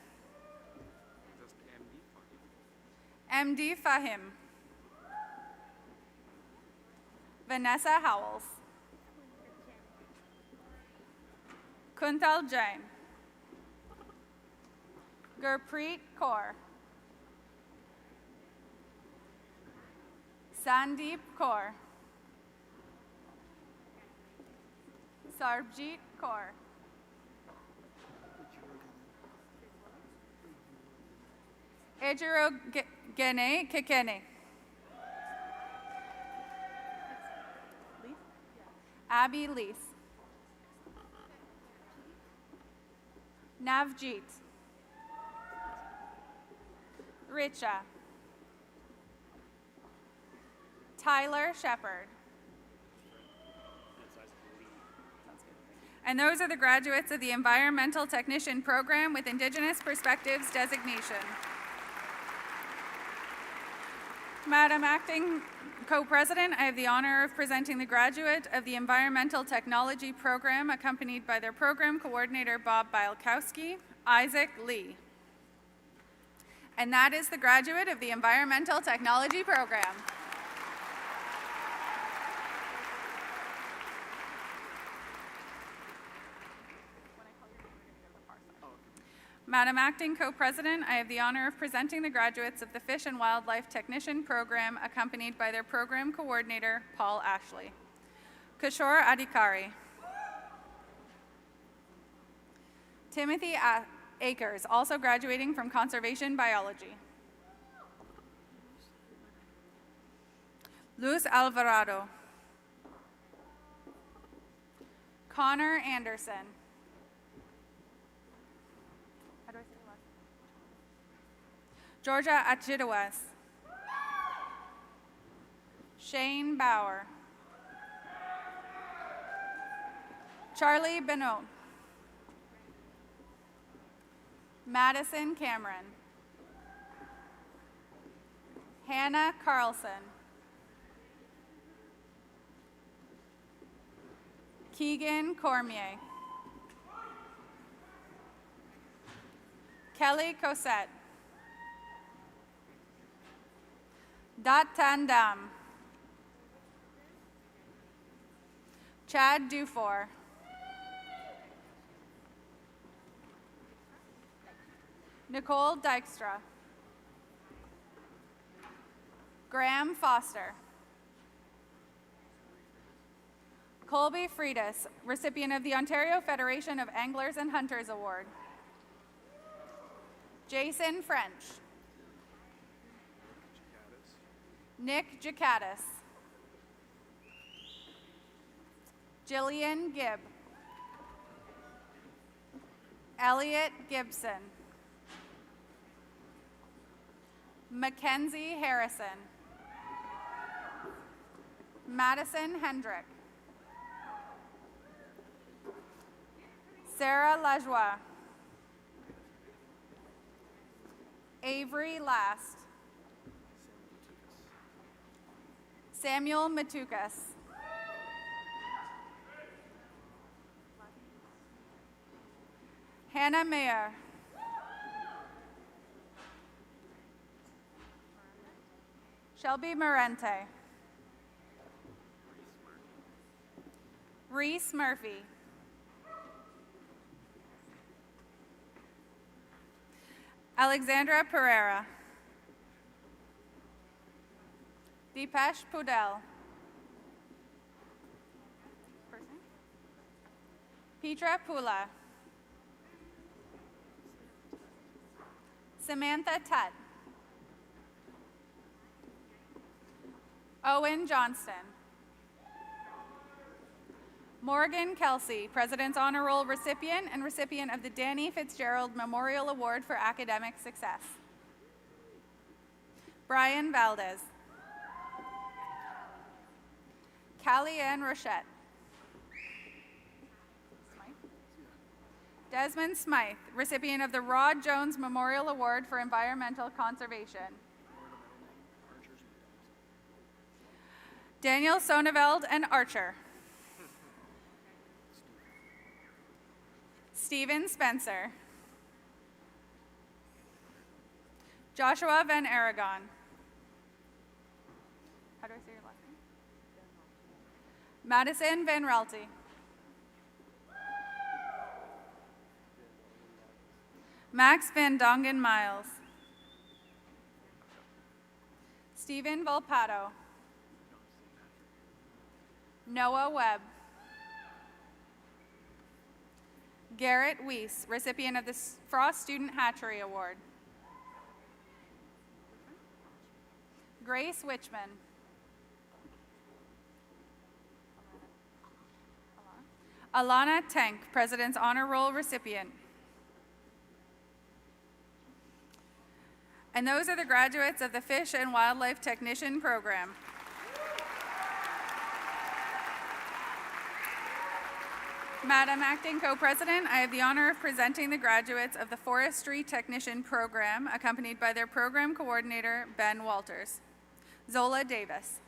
MD Fahim. Vanessa Howells. Kuntal Jain. Gurpreet Kaur. Sandeep Kaur. Sarbjeet Kaur. Ejiro Gene Kekene. Abby Lees. Navjeet. Richa. Tyler Shepard. And those are the graduates of the Environmental Technician Program with Indigenous Perspectives designation. Madam Acting Co-President, I have the honor of presenting the graduate of the Environmental Technology Program, accompanied by their Program Coordinator, Bob Bielkowski, Isaac Lee. And that is the graduate of the Environmental Technology Program. Madam Acting Co-President, I have the honor of presenting the graduates of the Fish and Wildlife Technician Program, accompanied by their Program Coordinator, Paul Ashley. Kishore Adhikari. Timothy Akers, also graduating from Conservation Biology. Luz Alvarado. Connor Anderson. Georgia Achidawas. Shane Bauer. Charlie Benot. Madison Cameron. Hannah Carlson. Keegan Cormier. Kelly Cosette. Dat Tandam. Chad Dufour. Nicole Dykstra. Graham Foster. Colby Freitas, recipient of the Ontario Federation of Anglers and Hunters Award. Jason French. Nick Jakatis. Jillian Gibb. Elliot Gibson. Mackenzie Harrison. Madison Hendrick. Sarah Lajoie. Avery Last. Samuel Matukas. Hannah Mayer. Shelby Morente. Reese Murphy. Alexandra Pereira. Deepesh Pudel. Petra Pula. Samantha Tutt. Owen Johnston. Morgan Kelsey, President's Honor Roll recipient and recipient of the Danny Fitzgerald Memorial Award for Academic Success. Brian Valdez. Callie Ann Rochette. Desmond Smythe, recipient of the Rod Jones Memorial Award for Environmental Conservation. Daniel Sonneveld and Archer. Stephen Spencer. Joshua Van Aragon. How do I say your last name? Madison Van Relty. Max Van Dongen Miles. Stephen Volpato. Noah Webb. Garrett Weiss, recipient of the Frost Student Hatchery Award. Grace Witchman. Alana Tank, President's Honor Roll recipient. And those are the graduates of the Fish and Wildlife Technician Program. Madam Acting Co-President, I have the honor of presenting the graduates of the Forestry Technician Program, accompanied by their program coordinator, Ben Walters. Zola Davis.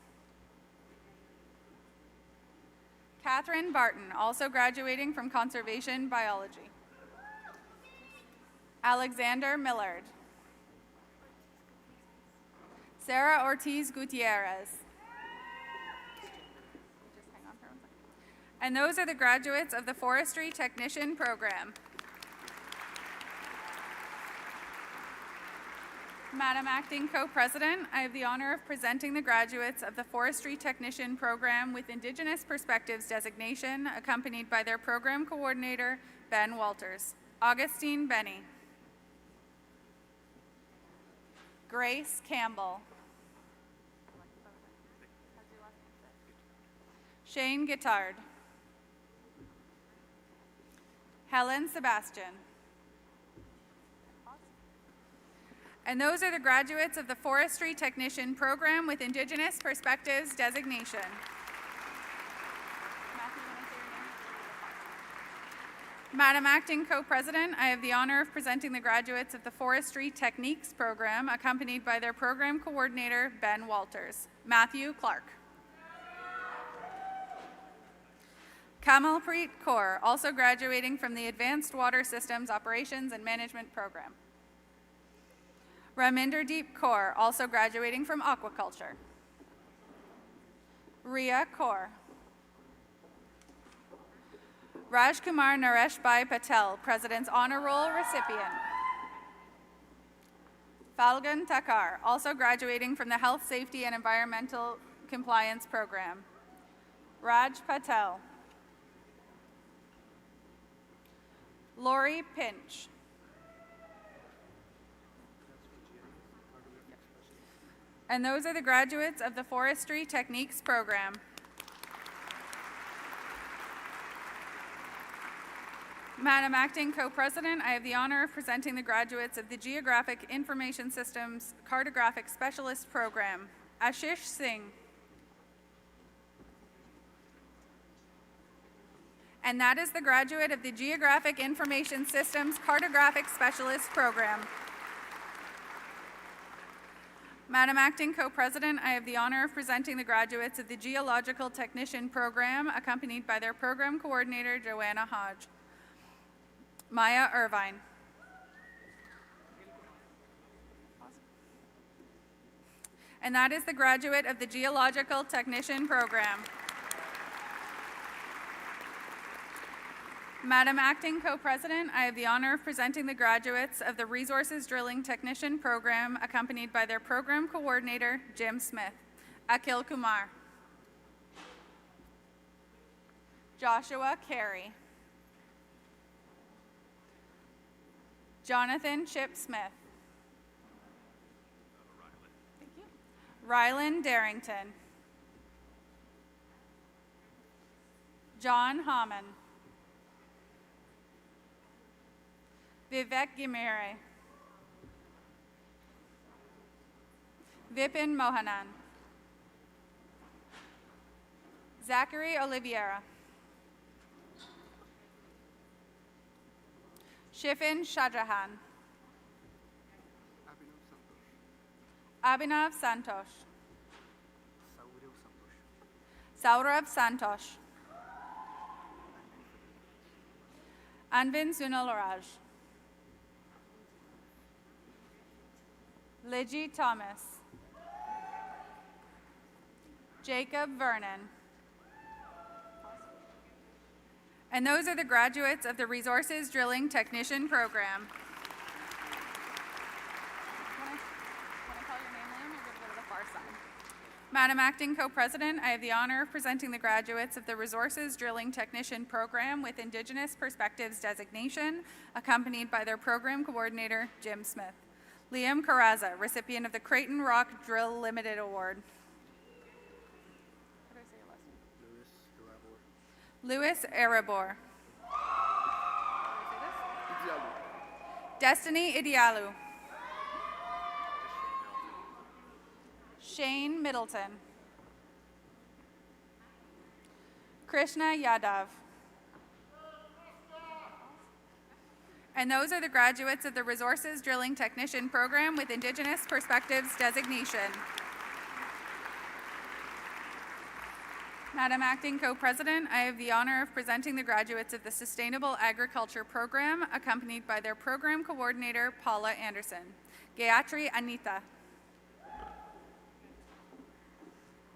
Catherine Barton, also graduating from Conservation Biology. Alexander Millard. Sarah Ortiz Gutierrez. And those are the graduates of the Forestry Technician Program. Madam Acting Co-President, I have the honor of presenting the graduates of the Forestry Technician Program with Indigenous Perspectives designation, accompanied by their program coordinator, Ben Walters. Augustine Benny. Grace Campbell. Shane Guittard. Helen Sebastian. And those are the graduates of the Forestry Technician Program with Indigenous Perspectives designation. Madam Acting Co-President, I have the honor of presenting the graduates of the Forestry Techniques Program, accompanied by their program coordinator, Ben Walters. Matthew Clark. Kamalpreet Kaur, also graduating from the Advanced Water Systems Operations and Management Program. Raminder Deep Kaur, also graduating from Aquaculture. Ria Kaur. Rajkumar Nareshbhai Patel, President's Honor Roll recipient. Falgun Takar, also graduating from the Health, Safety, and Environmental Compliance Program. Raj Patel. Lori Pinch. And those are the graduates of the Forestry Techniques Program. Madam Acting Co-President, I have the honor of presenting the graduates of the Geographic Information Systems Cartographic Specialist Program. Ashish Singh. And that is the graduate of the Geographic Information Systems Cartographic Specialist Program. Madam Acting Co-President, I have the honor of presenting the graduates of the Geological Technician Program, accompanied by their Program Coordinator, Joanna Hodge. Maya Irvine. And that is the graduate of the Geological Technician Program. Madam Acting Co-President, I have the honor of presenting the graduates of the Resources Drilling Technician Program, accompanied by their Program Coordinator, Jim Smith. Akhil Kumar. Joshua Carey. Jonathan Chip Smith. Thank you. Rylan Darrington. John Hammond. Vivek Gimere. Vipin Mohanan. Zachary Oliveira. Shifin Shahjahan. Abhinav Santosh. Saurav Santosh. Anvin Sunalaraj. Ligi Thomas. Jacob Vernon. And those are the graduates of the Resources Drilling Technician Program. When I call your name, Liam, you're going to go to the far side. Madam Acting Co-President, I have the honor of presenting the graduates of the Resources Drilling Technician Program with Indigenous Perspectives designation, accompanied by their Program Coordinator, Jim Smith. Liam Carraza, recipient of the Creighton Rock Drill Limited Award. How do I say your last name? Louis Erebor. Destiny Idialu. Shane Middleton. Krishna Yadav. And those are the graduates of the Resources Drilling Technician Program with Indigenous Perspectives designation. Madam Acting Co-President, I have the honor of presenting the graduates of the Sustainable Agriculture Program, accompanied by their Program Coordinator, Paula Anderson. Gayatri Anita.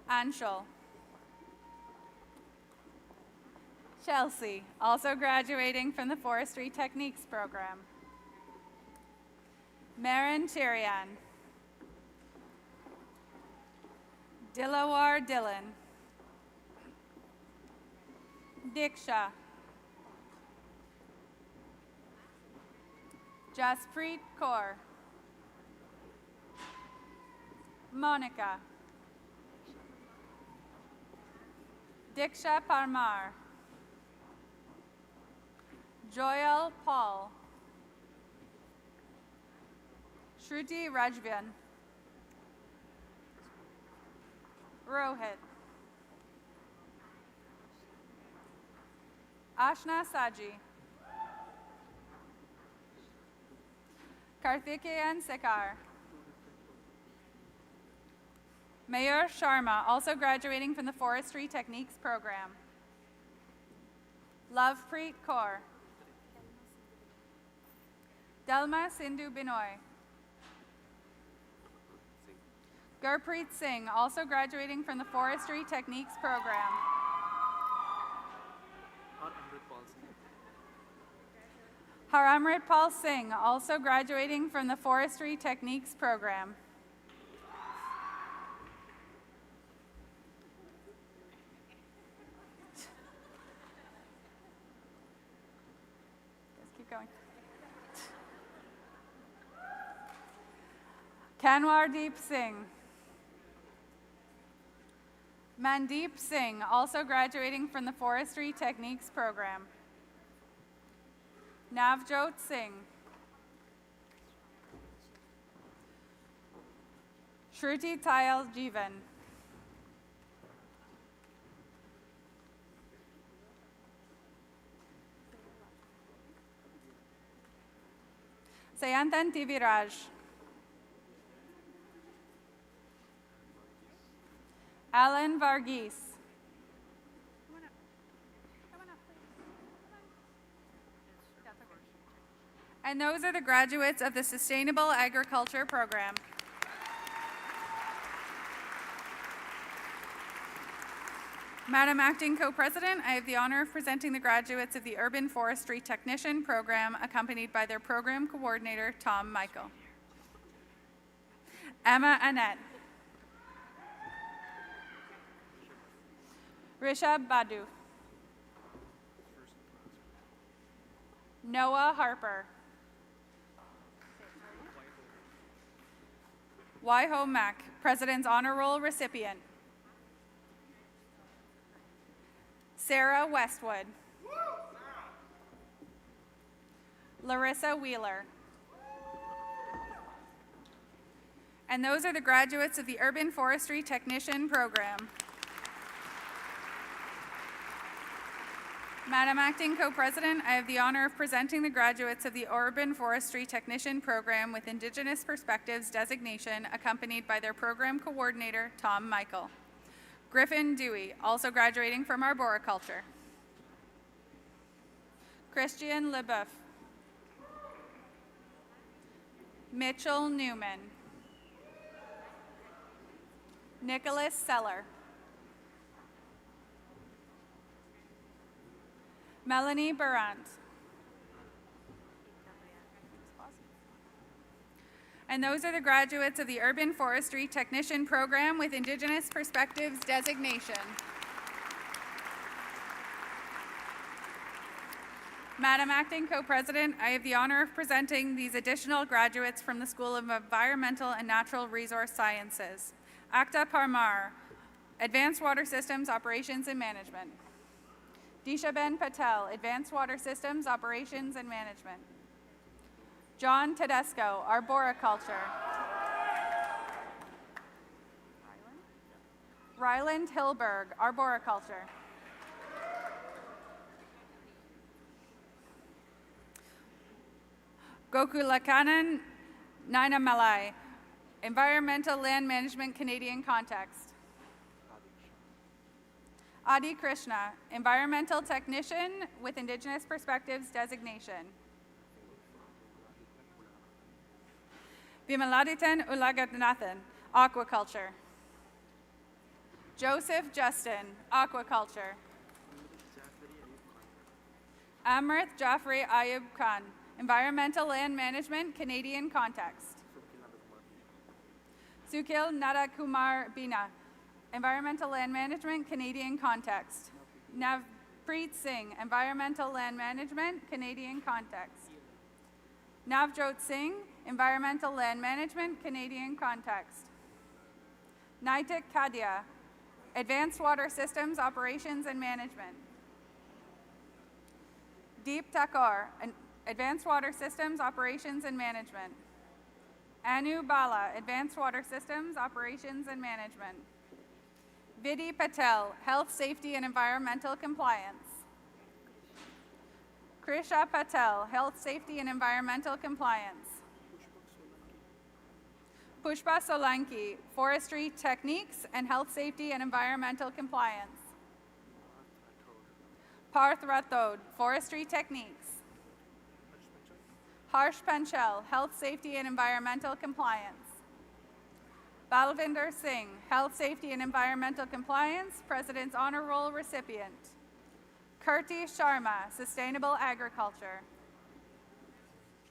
Anshul. Chelsea, also graduating from the Forestry Techniques Program. Marin Chirian. Dilawar Dillon. Diksha. Jaspreet Kaur. Monica. Diksha Parmar. Joyal Paul. Shruti Rajvan. Rohit. Ashna Saji. Karthikeyan Sekar. Mayur Sharma, also graduating from the Forestry Techniques Program. Lovepreet Kaur. Dalma Sindhu Binoy. Gurpreet Singh, also graduating from the Forestry Techniques Program. Haramrit Paul Singh, also graduating from the Forestry Techniques program. Just keep going. Kanwardeep Singh. Mandeep Singh, also graduating from the Forestry Techniques program. Navjot Singh. Shruti Tayal Jeevan. Sayantan Tiviraj. Alan Varghese. And those are the graduates of the Sustainable Agriculture Program. Madam Acting Co-President, I have the honor of presenting the graduates of the Urban Forestry Technician Program, accompanied by their program coordinator, Tom Michael. Emma Annette. Rishabh Badu. Noah Harper. Waiho Mack, President's Honor Roll recipient. Sarah Westwood. Larissa Wheeler. And those are the graduates of the Urban Forestry Technician Program. Madam Acting Co-President, I have the honor of presenting the graduates of the Urban Forestry Technician Program with Indigenous Perspectives designation, accompanied by their program coordinator, Tom Michael. Griffin Dewey, also graduating from Arboriculture. Christian Leboeuf. Mitchell Newman. Nicholas Seller. Melanie Barant. And those are the graduates of the Urban Forestry Technician Program with Indigenous Perspectives designation. Madam Acting Co-President, I have the honor of presenting these additional graduates from the School of Environmental and Natural Resource Sciences. Akta Parmar, Advanced Water Systems Operations and Management. Dishaben Patel, Advanced Water Systems Operations and Management. John Tedesco, Arboriculture. Ryland Hilberg, Arboriculture. Gokulakanan Naina Malai, Environmental Land Management Canadian Context. Adi Krishna, Environmental Technician with Indigenous Perspectives designation. Vimaladithan Ulagatnathan, Aquaculture. Joseph Justin, Aquaculture. Amrit Jaffrey Ayub Khan, Environmental Land Management Canadian Context. Sukil Nadakumar Bina, Environmental Land Management, Canadian Context. Navpreet Singh, Environmental Land Management, Canadian Context. Navjot Singh, Environmental Land Management, Canadian Context. Naitik Kadia, Advanced Water Systems Operations and Management. Deep Takor, Advanced Water Systems Operations and Management. Anu Bala, Advanced Water Systems Operations and Management. Vidhi Patel, Health, Safety, and Environmental Compliance. Krisha Patel, Health, Safety, and Environmental Compliance. Pushpa Solanki, Forestry Techniques and Health, Safety, and Environmental Compliance. Parth Rathod, Forestry Techniques. Harsh Panchal, Health, Safety, and Environmental Compliance. Balvinder Singh, Health, Safety, and Environmental Compliance, President's Honor Roll recipient. Kirti Sharma, Sustainable Agriculture.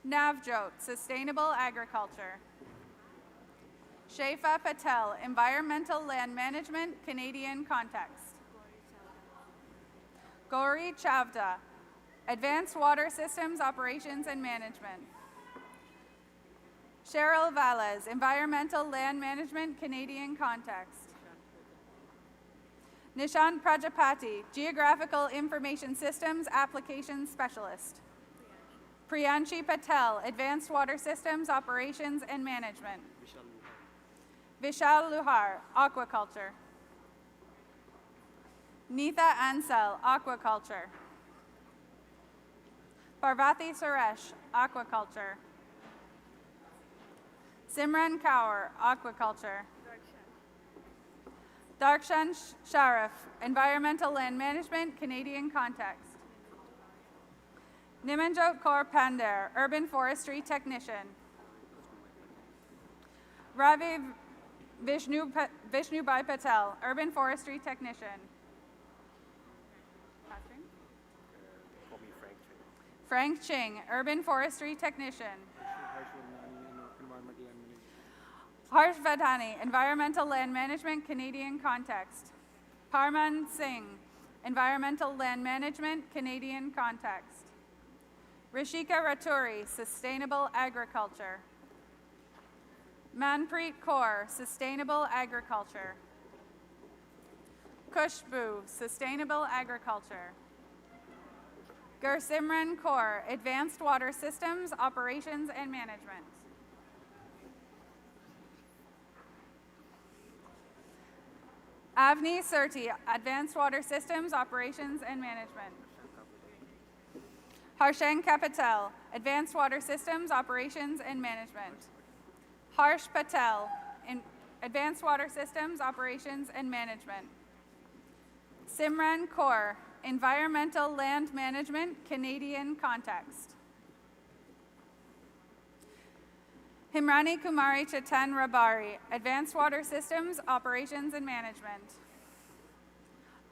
Navjot, Sustainable Agriculture. Shaifa Patel, Environmental Land Management, Canadian Context. Gauri Chavda, Advanced Water Systems Operations and Management. Cheryl Valles, Environmental Land Management, Canadian Context. Nishant Prajapati, Geographical Information Systems Applications Specialist. Priyanshi Patel, Advanced Water Systems Operations and Management. Vishal Luhar, Aquaculture. Neetha Ansel, Aquaculture. Parvati Suresh, Aquaculture. Simran Kaur, Aquaculture. Darshan Sharif, Environmental Land Management, Canadian Context. Nimanjot Kaur Pandher, Urban Forestry Technician. Ravi Vishnubai Patel, Urban Forestry Technician. Frank Ching, Urban Forestry Technician. Harsh Vadhani, Environmental Land Management, Canadian Context. Parman Singh, Environmental Land Management, Canadian Context. Rishika Raturi, Sustainable Agriculture. Manpreet Kaur, Sustainable Agriculture. Kushbu, Sustainable Agriculture. Gursimran Kaur, Advanced Water Systems, Operations and Management. Avni Surti, Advanced Water Systems, Operations and Management. Harshan Kapatel, Advanced Water Systems, Operations and Management. Harsh Patel, Advanced Water Systems, Operations and Management. Simran Kaur, Environmental Land Management, Canadian Context. Himrani Kumari Chetan Rabari, Advanced Water Systems, Operations and Management.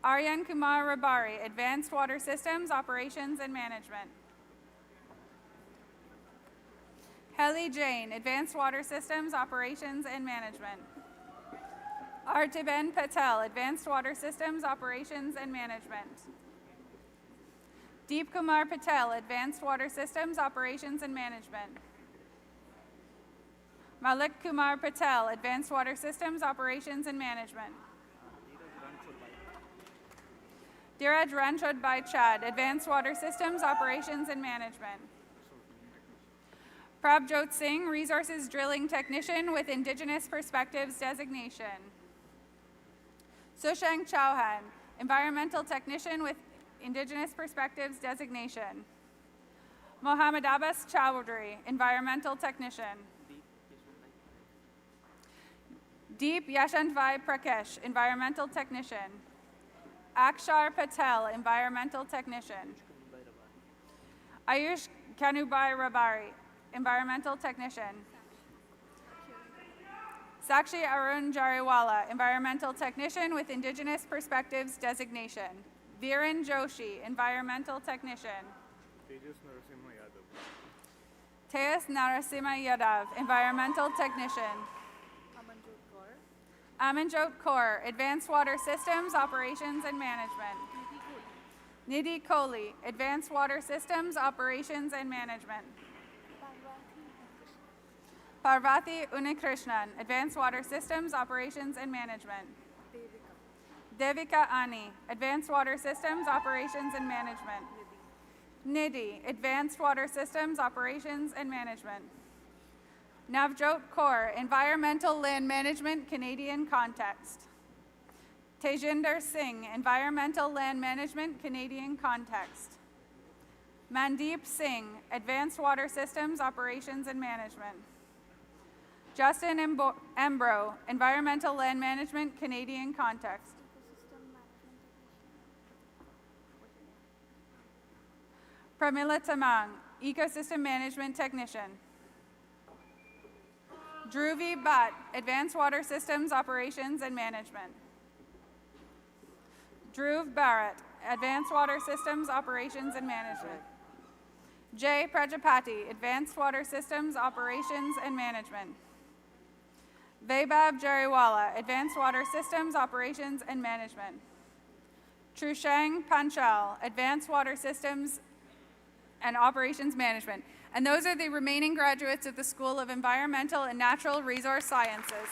Aryan Kumar Rabari, Advanced Water Systems, Operations and Management. Heli Jain, Advanced Water Systems, Operations and Management. Artiben Patel, Advanced Water Systems, Operations and Management. Deep Kumar Patel, Advanced Water Systems, Operations and Management. Malik Kumar Patel, Advanced Water Systems, Operations and Management. Dheeraj Ranchod Bhai Chad, Advanced Water Systems, Operations and Management. Prabjot Singh, Resources Drilling Technician with Indigenous Perspectives Designation. Sushank Chauhan, Environmental Technician with Indigenous Perspectives Designation. Mohammed Abbas Chowdhury, Environmental Technician. Deep Yashwantvai Prakesh, Environmental Technician. Akshar Patel, Environmental Technician. Ayush Kanubai Rabari, Environmental Technician. Sakshi Arun Jariwala, Environmental Technician with Indigenous Perspectives Designation. Viren Joshi, Environmental Technician. Tejas Narasimha Yadav, Environmental Technician. Amanjot Kaur, Advanced Water Systems, Operations and Management. Nidhi Kohli, Advanced Water Systems, Operations and Management. Parvati Unikrishnan, Advanced Water Systems, Operations and Management. Devika Ani, Advanced Water Systems, Operations and Management. Nidhi, Advanced Water Systems, Operations and Management. Navjot Kaur, Environmental Land Management, Canadian Context. Tejinder Singh, Environmental Land Management, Canadian Context. Mandeep Singh, Advanced Water Systems, Operations and Management. Justin Embro, Environmental Land Management, Canadian Context. Pramila Tamang, Ecosystem Management Technician. Dhruvi Bhatt, Advanced Water Systems, Operations and Management. Dhruv Barrett, Advanced Water Systems, Operations and Management. J. Prajapati, Advanced Water Systems Operations and Management. Vaibhav Jariwala, Advanced Water Systems Operations and Management. Trushang Panchal, Advanced Water Systems and Operations Management. And those are the remaining graduates of the School of Environmental and Natural Resource Sciences.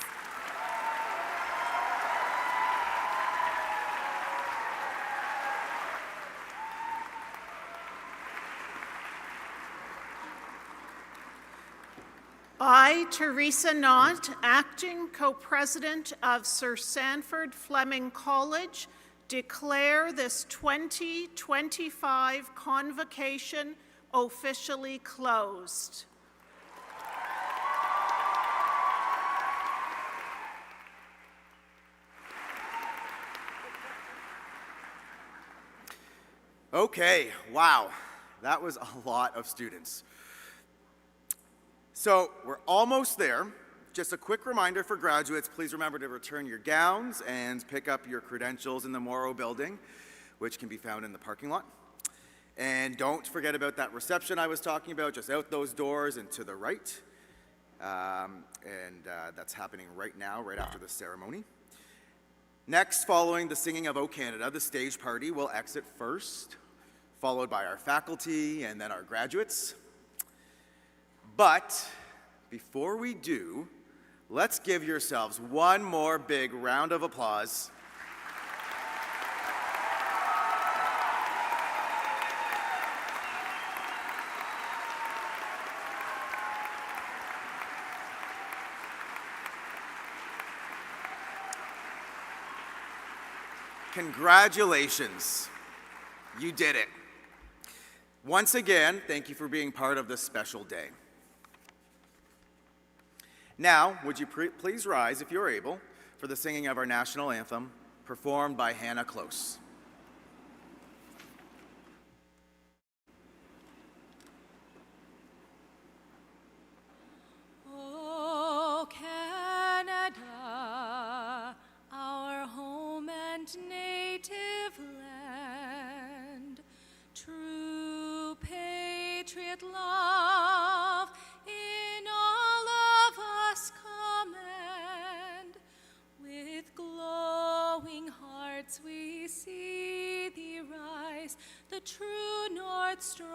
I, Teresa Knott, acting co-president of Sir Sanford Fleming College, declare this 2025 convocation officially closed. Okay, wow, that was a lot of students. So we're almost there. Just a quick reminder for graduates, please remember to return your gowns and pick up your credentials in the Morrow building, which can be found in the parking lot. And don't forget about that reception I was talking about, just out those doors and to the right. That's happening right now, right after the ceremony. Next, following the singing of O Canada, the stage party will exit first, followed by our faculty and then our graduates. But before we do, let's give yourselves one more big round of applause. Congratulations, you did it. Once again, thank you for being part of this special day. Now, would you please rise, if you're able, for the singing of our national anthem, performed by Hannah Close. O Canada, our home and native land, true patriot love in all of us command. With glowing hearts we see thee rise, the true North Star